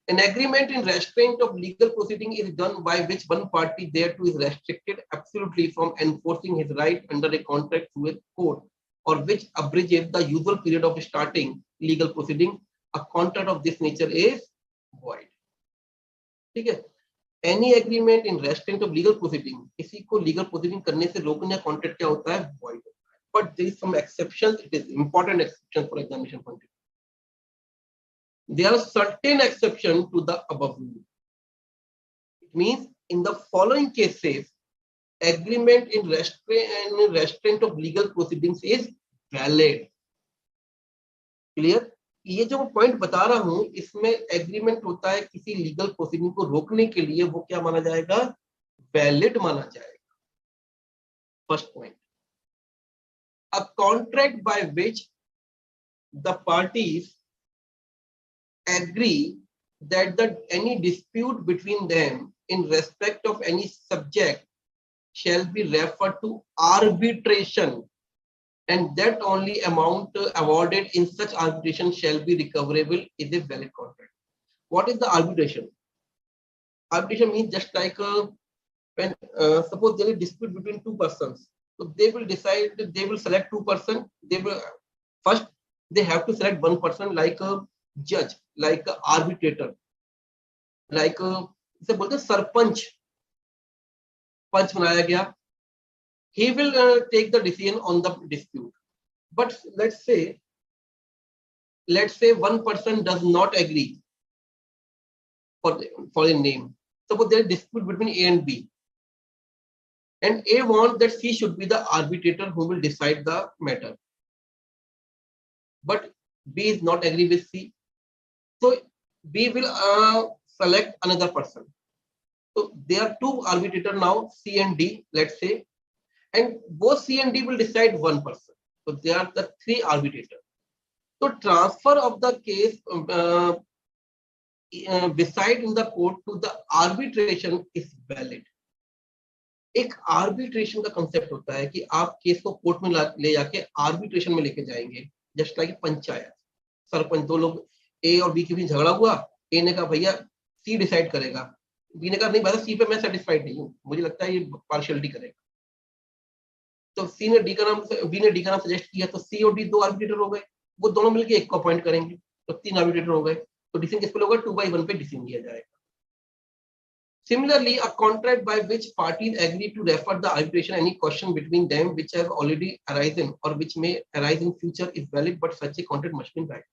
An agreement in restraint of legal proceeding is done by which one party thereto is restricted absolutely from enforcing his right under a contract through a court, or which abridges the usual period of starting legal proceeding. A contract of this nature is void. ठीक है. Any agreement in restraint of legal proceeding, किसी को legal proceeding करने से रोकने का contract क्या होता है? Void. But there is some exceptions. It is important exception for examination point. There are certain exceptions to the above rule. It means in the following cases, agreement in restraint of legal proceedings is valid. Clear? ये जो point बता रहा हूं इसमें agreement होता है किसी legal proceeding को रोकने के लिए, वो क्या माना जाएगा? वैलिड माना जाएगा. First point, a contract by which the parties agree that any dispute between them in respect of any subject shall be referred to arbitration, and that only amount awarded in such arbitration shall be recoverable, is a valid contract. What is the arbitration? Arbitration means just like when suppose there is dispute between two persons, so they will decide, they will select two persons. They will first they have to select one person like a judge, like a arbitrator, like इसे बोलते हैं सरपंच, पंच बनाया गया. He will take the decision on the dispute. But let's say one person does not agree for the name. Suppose there is dispute between A and B, and A wants that C should be the arbitrator who will decide the matter, but B is not agree with C. So B will select another person. So there are two arbitrators now, C and D, let's say, and both C and D will decide one person. So they are the three arbitrators. So transfer of the case beside in the court to the arbitration is valid. एक arbitration का concept होता है कि आप case को court में ले जाके आर्बिट्रेशन में लेके जाएंगे. जस्ट लाइक पंचायत, सरपंच, दो लोग ए और बी के बीच झगड़ा हुआ, ए ने कहा भैया सी डिसाइड करेगा, बी ने कहा नहीं भैया सी पे मैं सेटिस्फाइड नहीं हूँ, मुझे लगता है ये पार्शियलिटी करेगा. तो बी ने डी का नाम सजेस्ट किया, तो सी और डी दो आर्बिट्रेटर हो गए. वो दोनों मिलकर एक को अपॉइंट करेंगे, तो 3 आर्बिट्रेटर हो गए, तो डिसीजन किस पे होगा, 2/1 पे डिसीजन दिया जाएगा. Similarly, a contract by which parties agree to refer the arbitration any question between them which have already arisen or which may arise in future is valid, but such a contract must be in writing.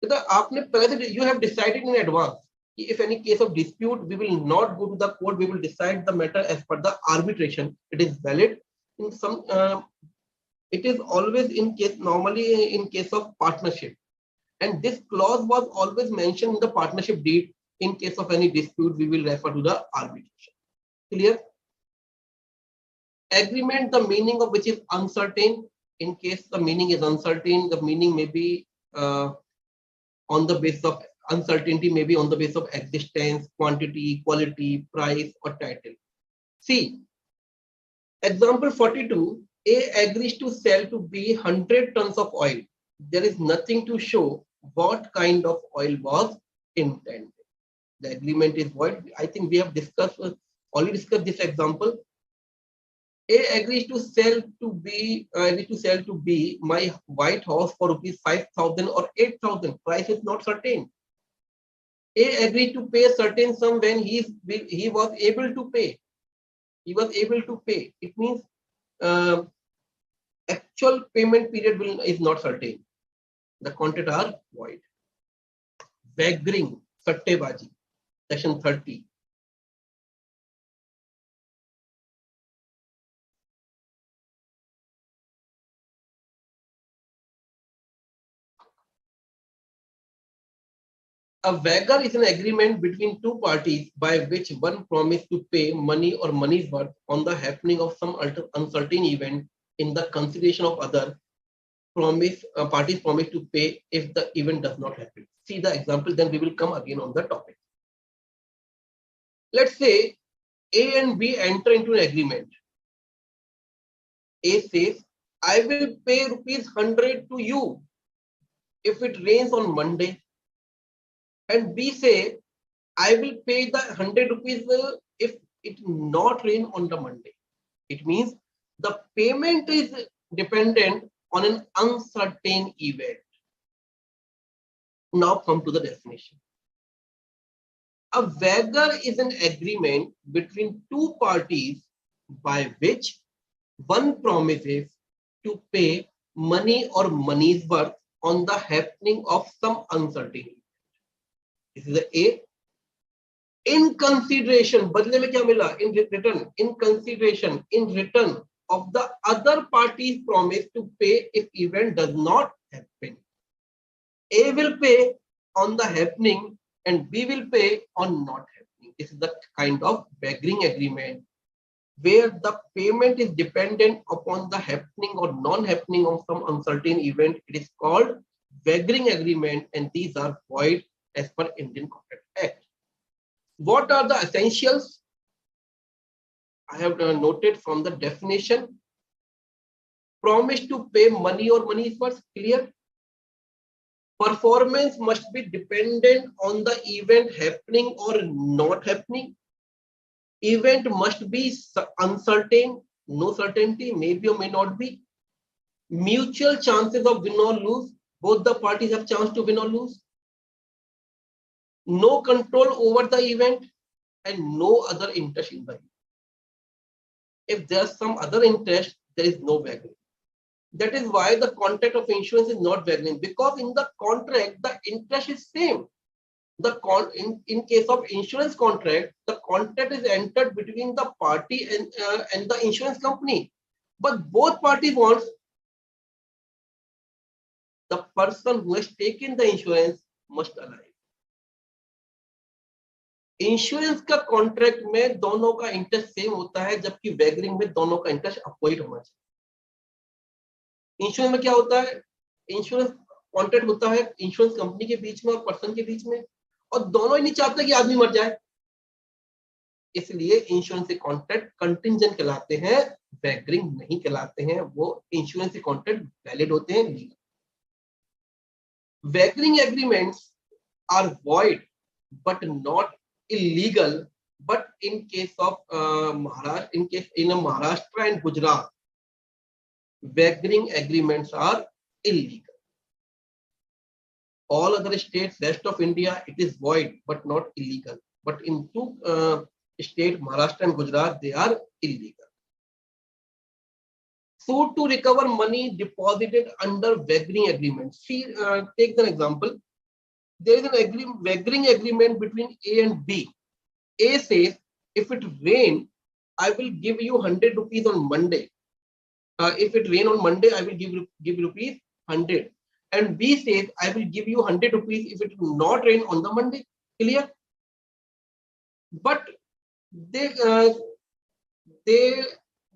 तो आपने पहले से you have decided in advance कि if any case of dispute we will not go to the court, we will decide the matter as per the arbitration. It is valid in some. It is always in case, normally in case of partnership, and this clause was always mentioned in the partnership deed. In case of any dispute, we will refer to the arbitration. Clear? Agreement, the meaning of which is uncertain. In case the meaning is uncertain, the meaning may be on the basis of uncertainty, may be on the basis of existence, quantity, quality, price, or title. See, example 42, A agrees to sell to B 100 tons of oil. There is nothing to show what kind of oil was intended. The agreement is void. I think we have already discussed this example. A agrees to sell to B my white horse for rupees 5,000 or 8,000. Price is not certain. A agreed to pay a certain sum when he was able to pay. He was able to pay. It means actual payment period is not certain. The contract are void. Wagering, sattebaji. Section 30. A wager is an agreement between two parties by which one promises to pay money or money's worth on the happening of some uncertain event in the consideration of other parties promise to pay if the event does not happen. See the example, then we will come again on the topic. Let's say A and B enter into an agreement. A says, I will pay rupees 100 to you if it rains on Monday. And B say, I will pay the 100 rupees if it not rain on the Monday. It means the payment is dependent on an uncertain event. Now come to the definition. A wager is an agreement between two parties by which one promises to pay money or money's worth on the happening of some uncertain event. This is the A. In consideration, बदले में क्या मिला? In return, in consideration, in return of the other party's promise to pay if event does not happen. A will pay on the happening and B will pay on not happening. This is the kind of wagering agreement where the payment is dependent upon the happening or non-happening of some uncertain event. It is called wagering agreement, and these are void as per Indian Contract Act. What are the essentials? I have noted from the definition. Promise to pay money or money is worth, clear. Performance must be dependent on the event happening or not happening. Event must be uncertain, no certainty, maybe or may not be. Mutual chances of win or lose. Both the parties have chance to win or lose. No control over the event and no other interest in the event. If there's some other interest, there is no wagering. That is why the contract of insurance is not wagering, because in the contract, the interest is same. In case of insurance contract, the contract is entered between the party and the insurance company. But both parties want the person who has taken the insurance must alive. Insurance का contract में दोनों का interest same होता है, जबकि वैगरिंग में दोनों का इंटरेस्ट अपोजिट होना चाहिए. इंश्योरेंस में क्या होता है? इंश्योरेंस कॉन्ट्रैक्ट होता है इंश्योरेंस कंपनी के बीच में और पर्सन के बीच में, और दोनों ही नहीं चाहते कि आदमी मर जाए, इसलिए इंश्योरेंस के कॉन्ट्रैक्ट कंटिंजेंट कहलाते हैं, वैगरिंग नहीं कहलाते हैं. वो इंश्योरेंस के कॉन्ट्रैक्ट वैलिड होते हैं, legal. Wagering agreements are void but not illegal, but in case of Maharashtra, in Maharashtra and Gujarat, wagering agreements are illegal. All other states, rest of India, it is void but not illegal. But in two states, Maharashtra and Gujarat, they are illegal. Suit to recover money deposited under wagering agreement. See, take an example. There is an wagering agreement between A and B. A says, if it rain, I will give you 100 rupees on Monday. If it rain on Monday, I will give rupees 100. And B says, I will give you 100 rupees if it will not rain on the Monday. Clear? But they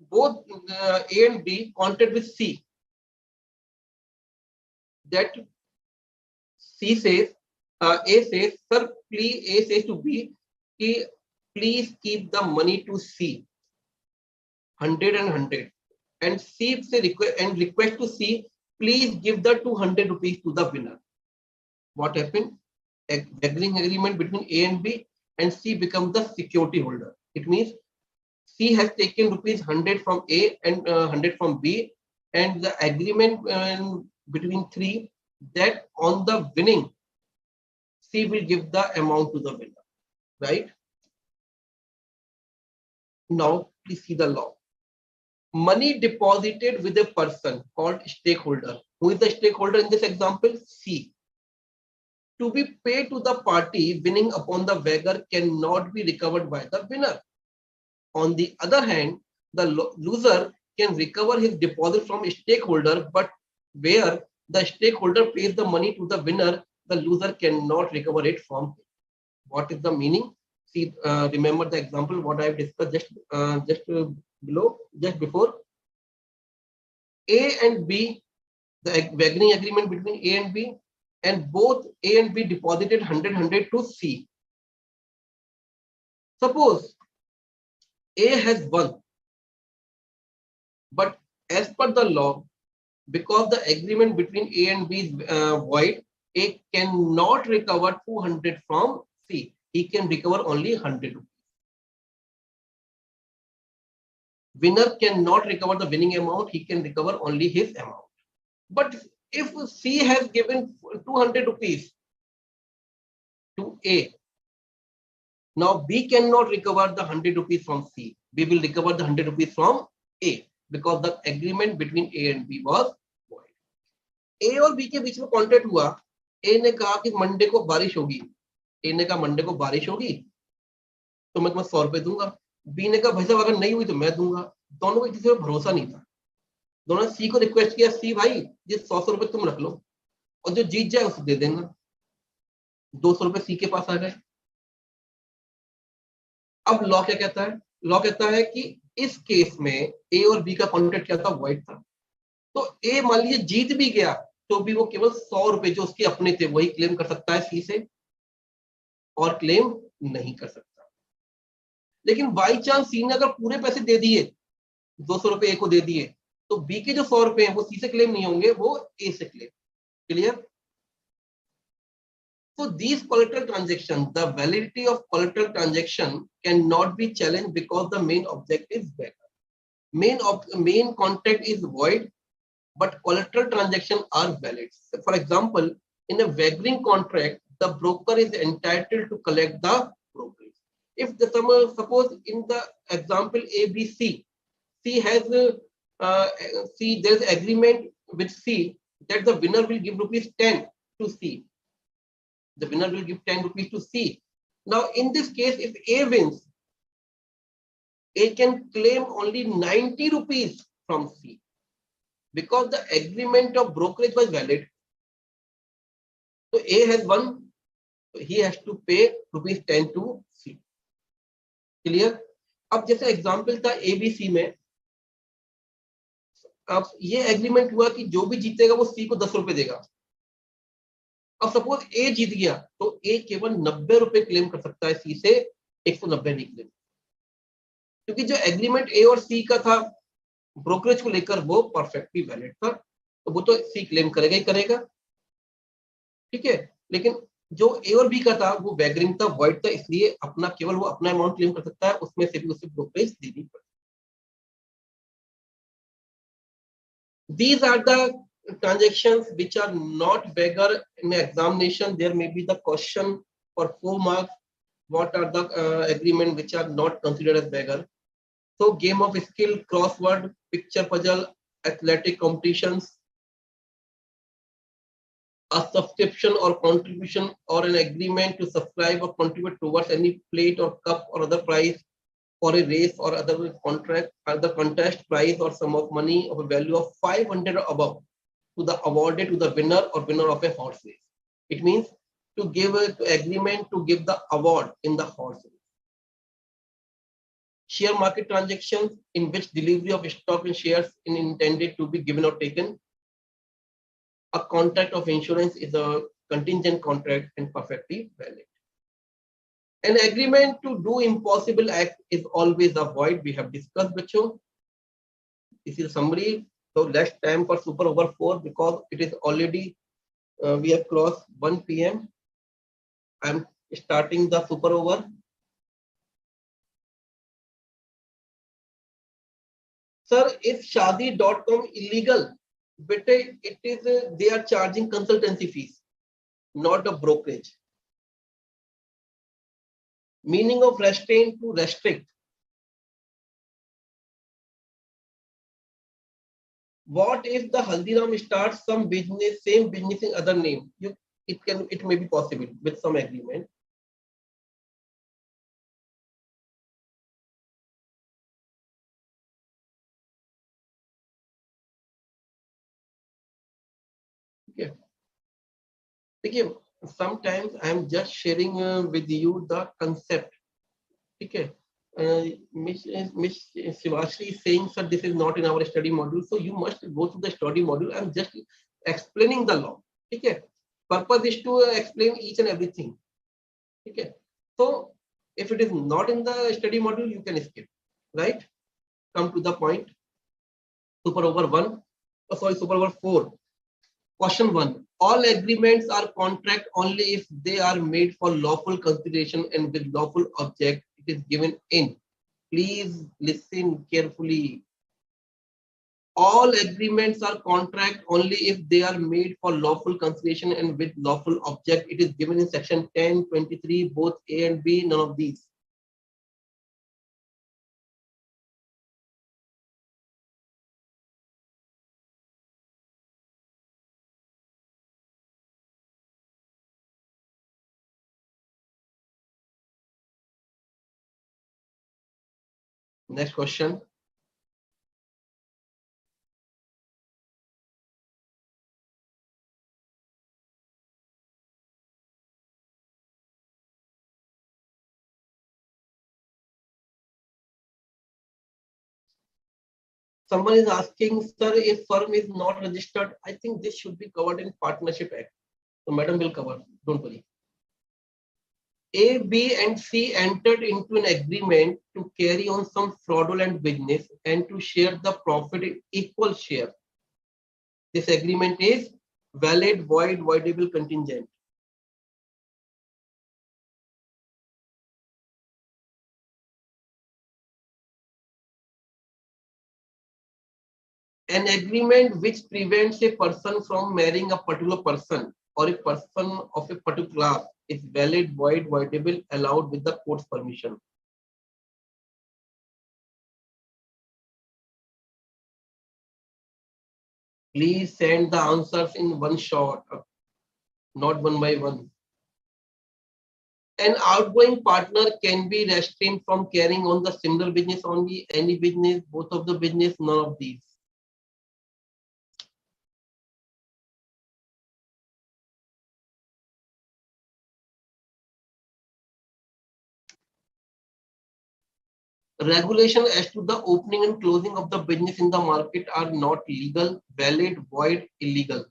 both A and B contract with C. That C says, A says, sir, please, A says to B, please keep the money to C, 100 and 100. And C say request to C, please give the 200 rupees to the winner. What happened? A wagering agreement between A and B, and C becomes the security holder. It means C has taken rupees 100 from A and 100 from B, and the agreement between three that on the winning, C will give the amount to the winner, right? Now, please see the law. Money deposited with a person called stakeholder. Who is the stakeholder in this example? C. To be paid to the party winning upon the wager cannot be recovered by the winner. On the other hand, the loser can recover his deposit from a stakeholder, but where the stakeholder pays the money to the winner, the loser cannot recover it from him. What is the meaning? See, remember the example what I have discussed just before. A and B, the wagering agreement between A and B, and both A and B deposited 100 to C. Suppose A has won, but as per the law, because the agreement between A and B is void, A cannot recover 200 from C. He can recover only 100 rupees. Winner cannot recover the winning amount. He can recover only his amount. But if C has given 200 rupees to A, now B cannot recover the 100 rupees from C. B will recover the 100 rupees from A because the agreement between A and B was void. A और B के बीच में contract हुआ. A ने कहा कि Monday को बारिश होगी. A ने कहा मंडे को बारिश होगी तो मैं तुम्हें 100 रुपए दूंगा. B ने कहा भाई साहब अगर नहीं हुई तो मैं दूंगा. दोनों को किसी पर भरोसा नहीं था. दोनों ने C को रिक्वेस्ट किया, C भाई ये 100 रुपए तुम रख लो और जो जीत जाए उसे दे देना. 200 रुपए C के पास आ गए. अब लॉ क्या कहता है? लॉ कहता है कि इस केस में A और B का कॉन्ट्रैक्ट क्या था? वॉइड था. तो A मान लीजिए जीत भी गया तो भी वो केवल 100 रुपए जो उसके अपने थे वही क्लेम कर सकता है C से और क्लेम नहीं कर सकता. लेकिन बाई चांस C ने अगर पूरे पैसे दे दिए, 200 रुपए A को दे दिए, तो B के जो 100 रुपए हैं वो C से क्लेम नहीं होंगे, वो A से claim. Clear? So these collateral transactions, the validity of collateral transaction cannot be challenged because the main object is better. Main contract is void, but collateral transactions are valid. So for example, in a wagering contract, the broker is entitled to collect the brokerage. If the suppose in the example ABC, C has C there is agreement with C that the winner will give rupees 10 to C. The winner will give 10 rupees to C. Now, in this case, if A wins, A can claim only 90 rupees from C because the agreement of brokerage was valid. So A has won, so he has to pay rupees 10 to C. Clear? अब जैसे example था ABC में, अब ये agreement हुआ कि जो भी जीतेगा वो C को 10 रुपए देगा. अब सपोज A जीत गया तो A केवल 90 रुपए क्लेम कर सकता है C से, 190 नहीं क्लेम, क्योंकि जो एग्रीमेंट A और C का था ब्रोकरेज को लेकर वो परफेक्टली वैलिड था, तो वो तो C क्लेम करेगा ही करेगा. ठीक है, लेकिन जो A और B का था वो वैगरिंग था, वॉइड था, इसलिए अपना केवल वो अपना अमाउंट क्लेम कर सकता है, उसमें से भी उसे ब्रोकरेज देनी पड़ेगी. These are the transactions which are not beggar in examination. There may be the question for 4 marks. What are the agreement which are not considered as beggar? So game of skill, crossword, picture puzzle, athletic competitions, a subscription or contribution or an agreement to subscribe or contribute towards any plate or cup or other prize for a race or other contract, other contest prize or sum of money of a value of 500 or above to the awarded to the winner or winner of a horse race. It means to give an agreement to give the award in the horse race. Share market transactions in which delivery of stock and shares is intended to be given or taken. A contract of insurance is a contingent contract and perfectly valid. An agreement to do impossible act is always a void. We have discussed, bacho. This is a summary. So less time for super over 4 because it is already we have crossed 1 p.m. I'm starting the super over. Sir, is Shadi.com illegal? But it is they are charging consultancy fees, not a brokerage. Meaning of restraint to restrict. What if the Haldiram starts some business, same business in other name? It may be possible with some agreement. Okay. Okay. Sometimes I am just sharing with you the concept. Okay. Miss Shivashri is saying, sir, this is not in our study module, so you must go to the study module. I'm just explaining the law. Okay. Purpose is to explain each and everything. Okay. So if it is not in the study module, you can skip. Right? Come to the point. Super over 1. Oh, sorry, super over 4. Question 1. All agreements are contract only if they are made for lawful consideration and with lawful object it is given in. Please listen carefully. All agreements are contract only if they are made for lawful consideration and with lawful object. It is given in section 1023, both A and B, none of these. Next question. Someone is asking, sir, if firm is not registered, I think this should be covered in Partnership Act. So madam will cover, don't worry. A, B, and C entered into an agreement to carry on some fraudulent business and to share the profit in equal share. This agreement is valid, void, voidable, contingent. An agreement which prevents a person from marrying a particular person or a person of a particular class is valid, void, voidable, allowed with the court's permission. Please send the answers in one shot, not one by one. An outgoing partner can be restrained from carrying on the similar business only, any business, both of the business, none of these. Regulation as to the opening and closing of the business in the market are not legal, valid, void, illegal.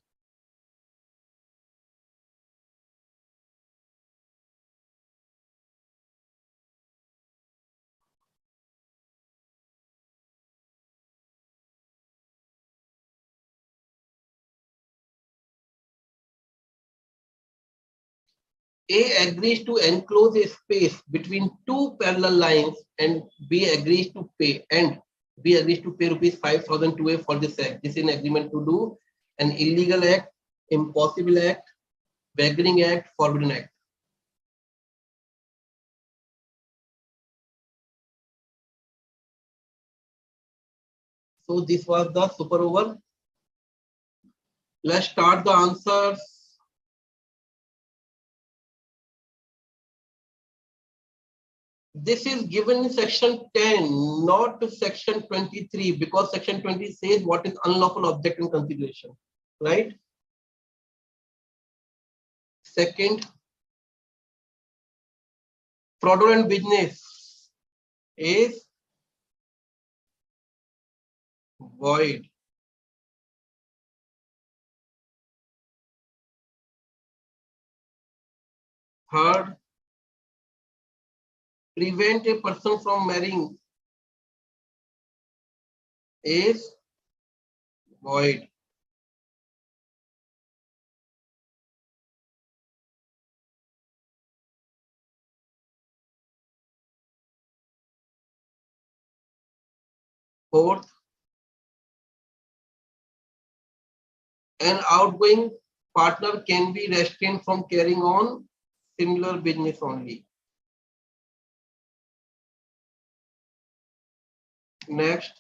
A agrees to enclose a space between two parallel lines and B agrees to pay rupees 5,000 to A for this act. This is an agreement to do. an illegal act, impossible act, wagering act, forbidden act. So this was the super over. Let's start the answers. This is given in section 10, not section 23, because section 20 says what is unlawful object in consideration, right? Second, fraudulent business is void. Third, prevent a person from marrying is void. Fourth, an outgoing partner can be restrained from carrying on similar business only. Next,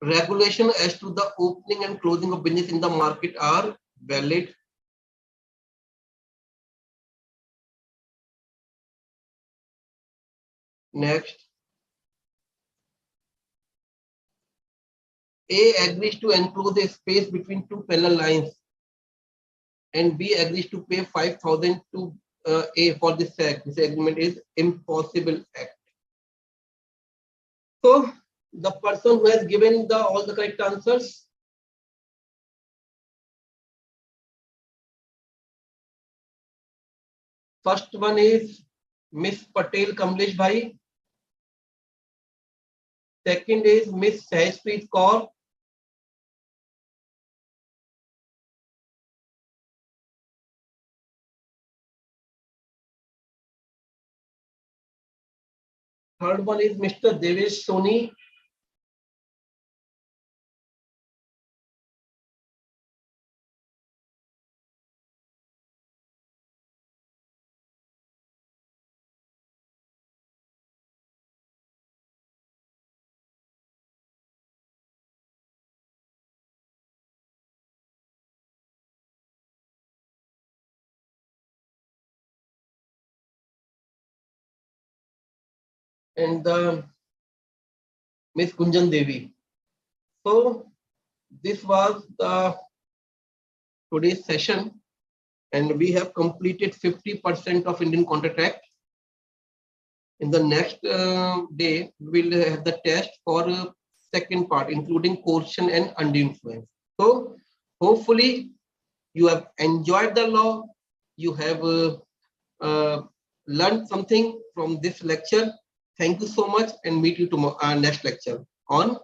regulation as to the opening and closing of business in the market are valid. Next, A agrees to enclose a space between two parallel lines and B agrees to pay 5,000 to A for this act. This agreement is impossible act. So the person who has given all the correct answers, first one is Miss Patel Kamlesh Bhai. Second is Miss Sahajpreet Kaur. Third one is Mr. Devesh Soni. And Miss Kunjan Devi. So this was the today's session, and we have completed 50% of Indian Contract Act. In the next day, we will have the test for second part, including coercion and undue influence. So hopefully you have enjoyed the law. You have learned something from this lecture. Thank you so much, and meet you tomorrow, next lecture on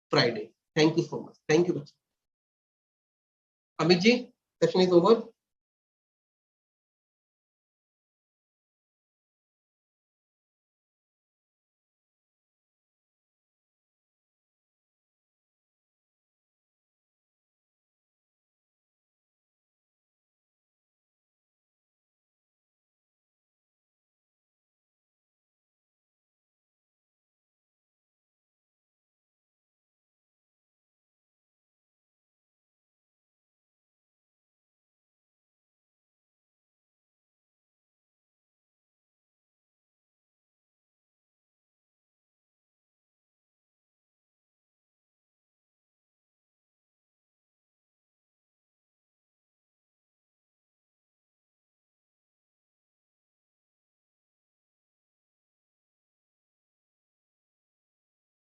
Friday. Thank you so much. Thank you. Amit ji, session is over.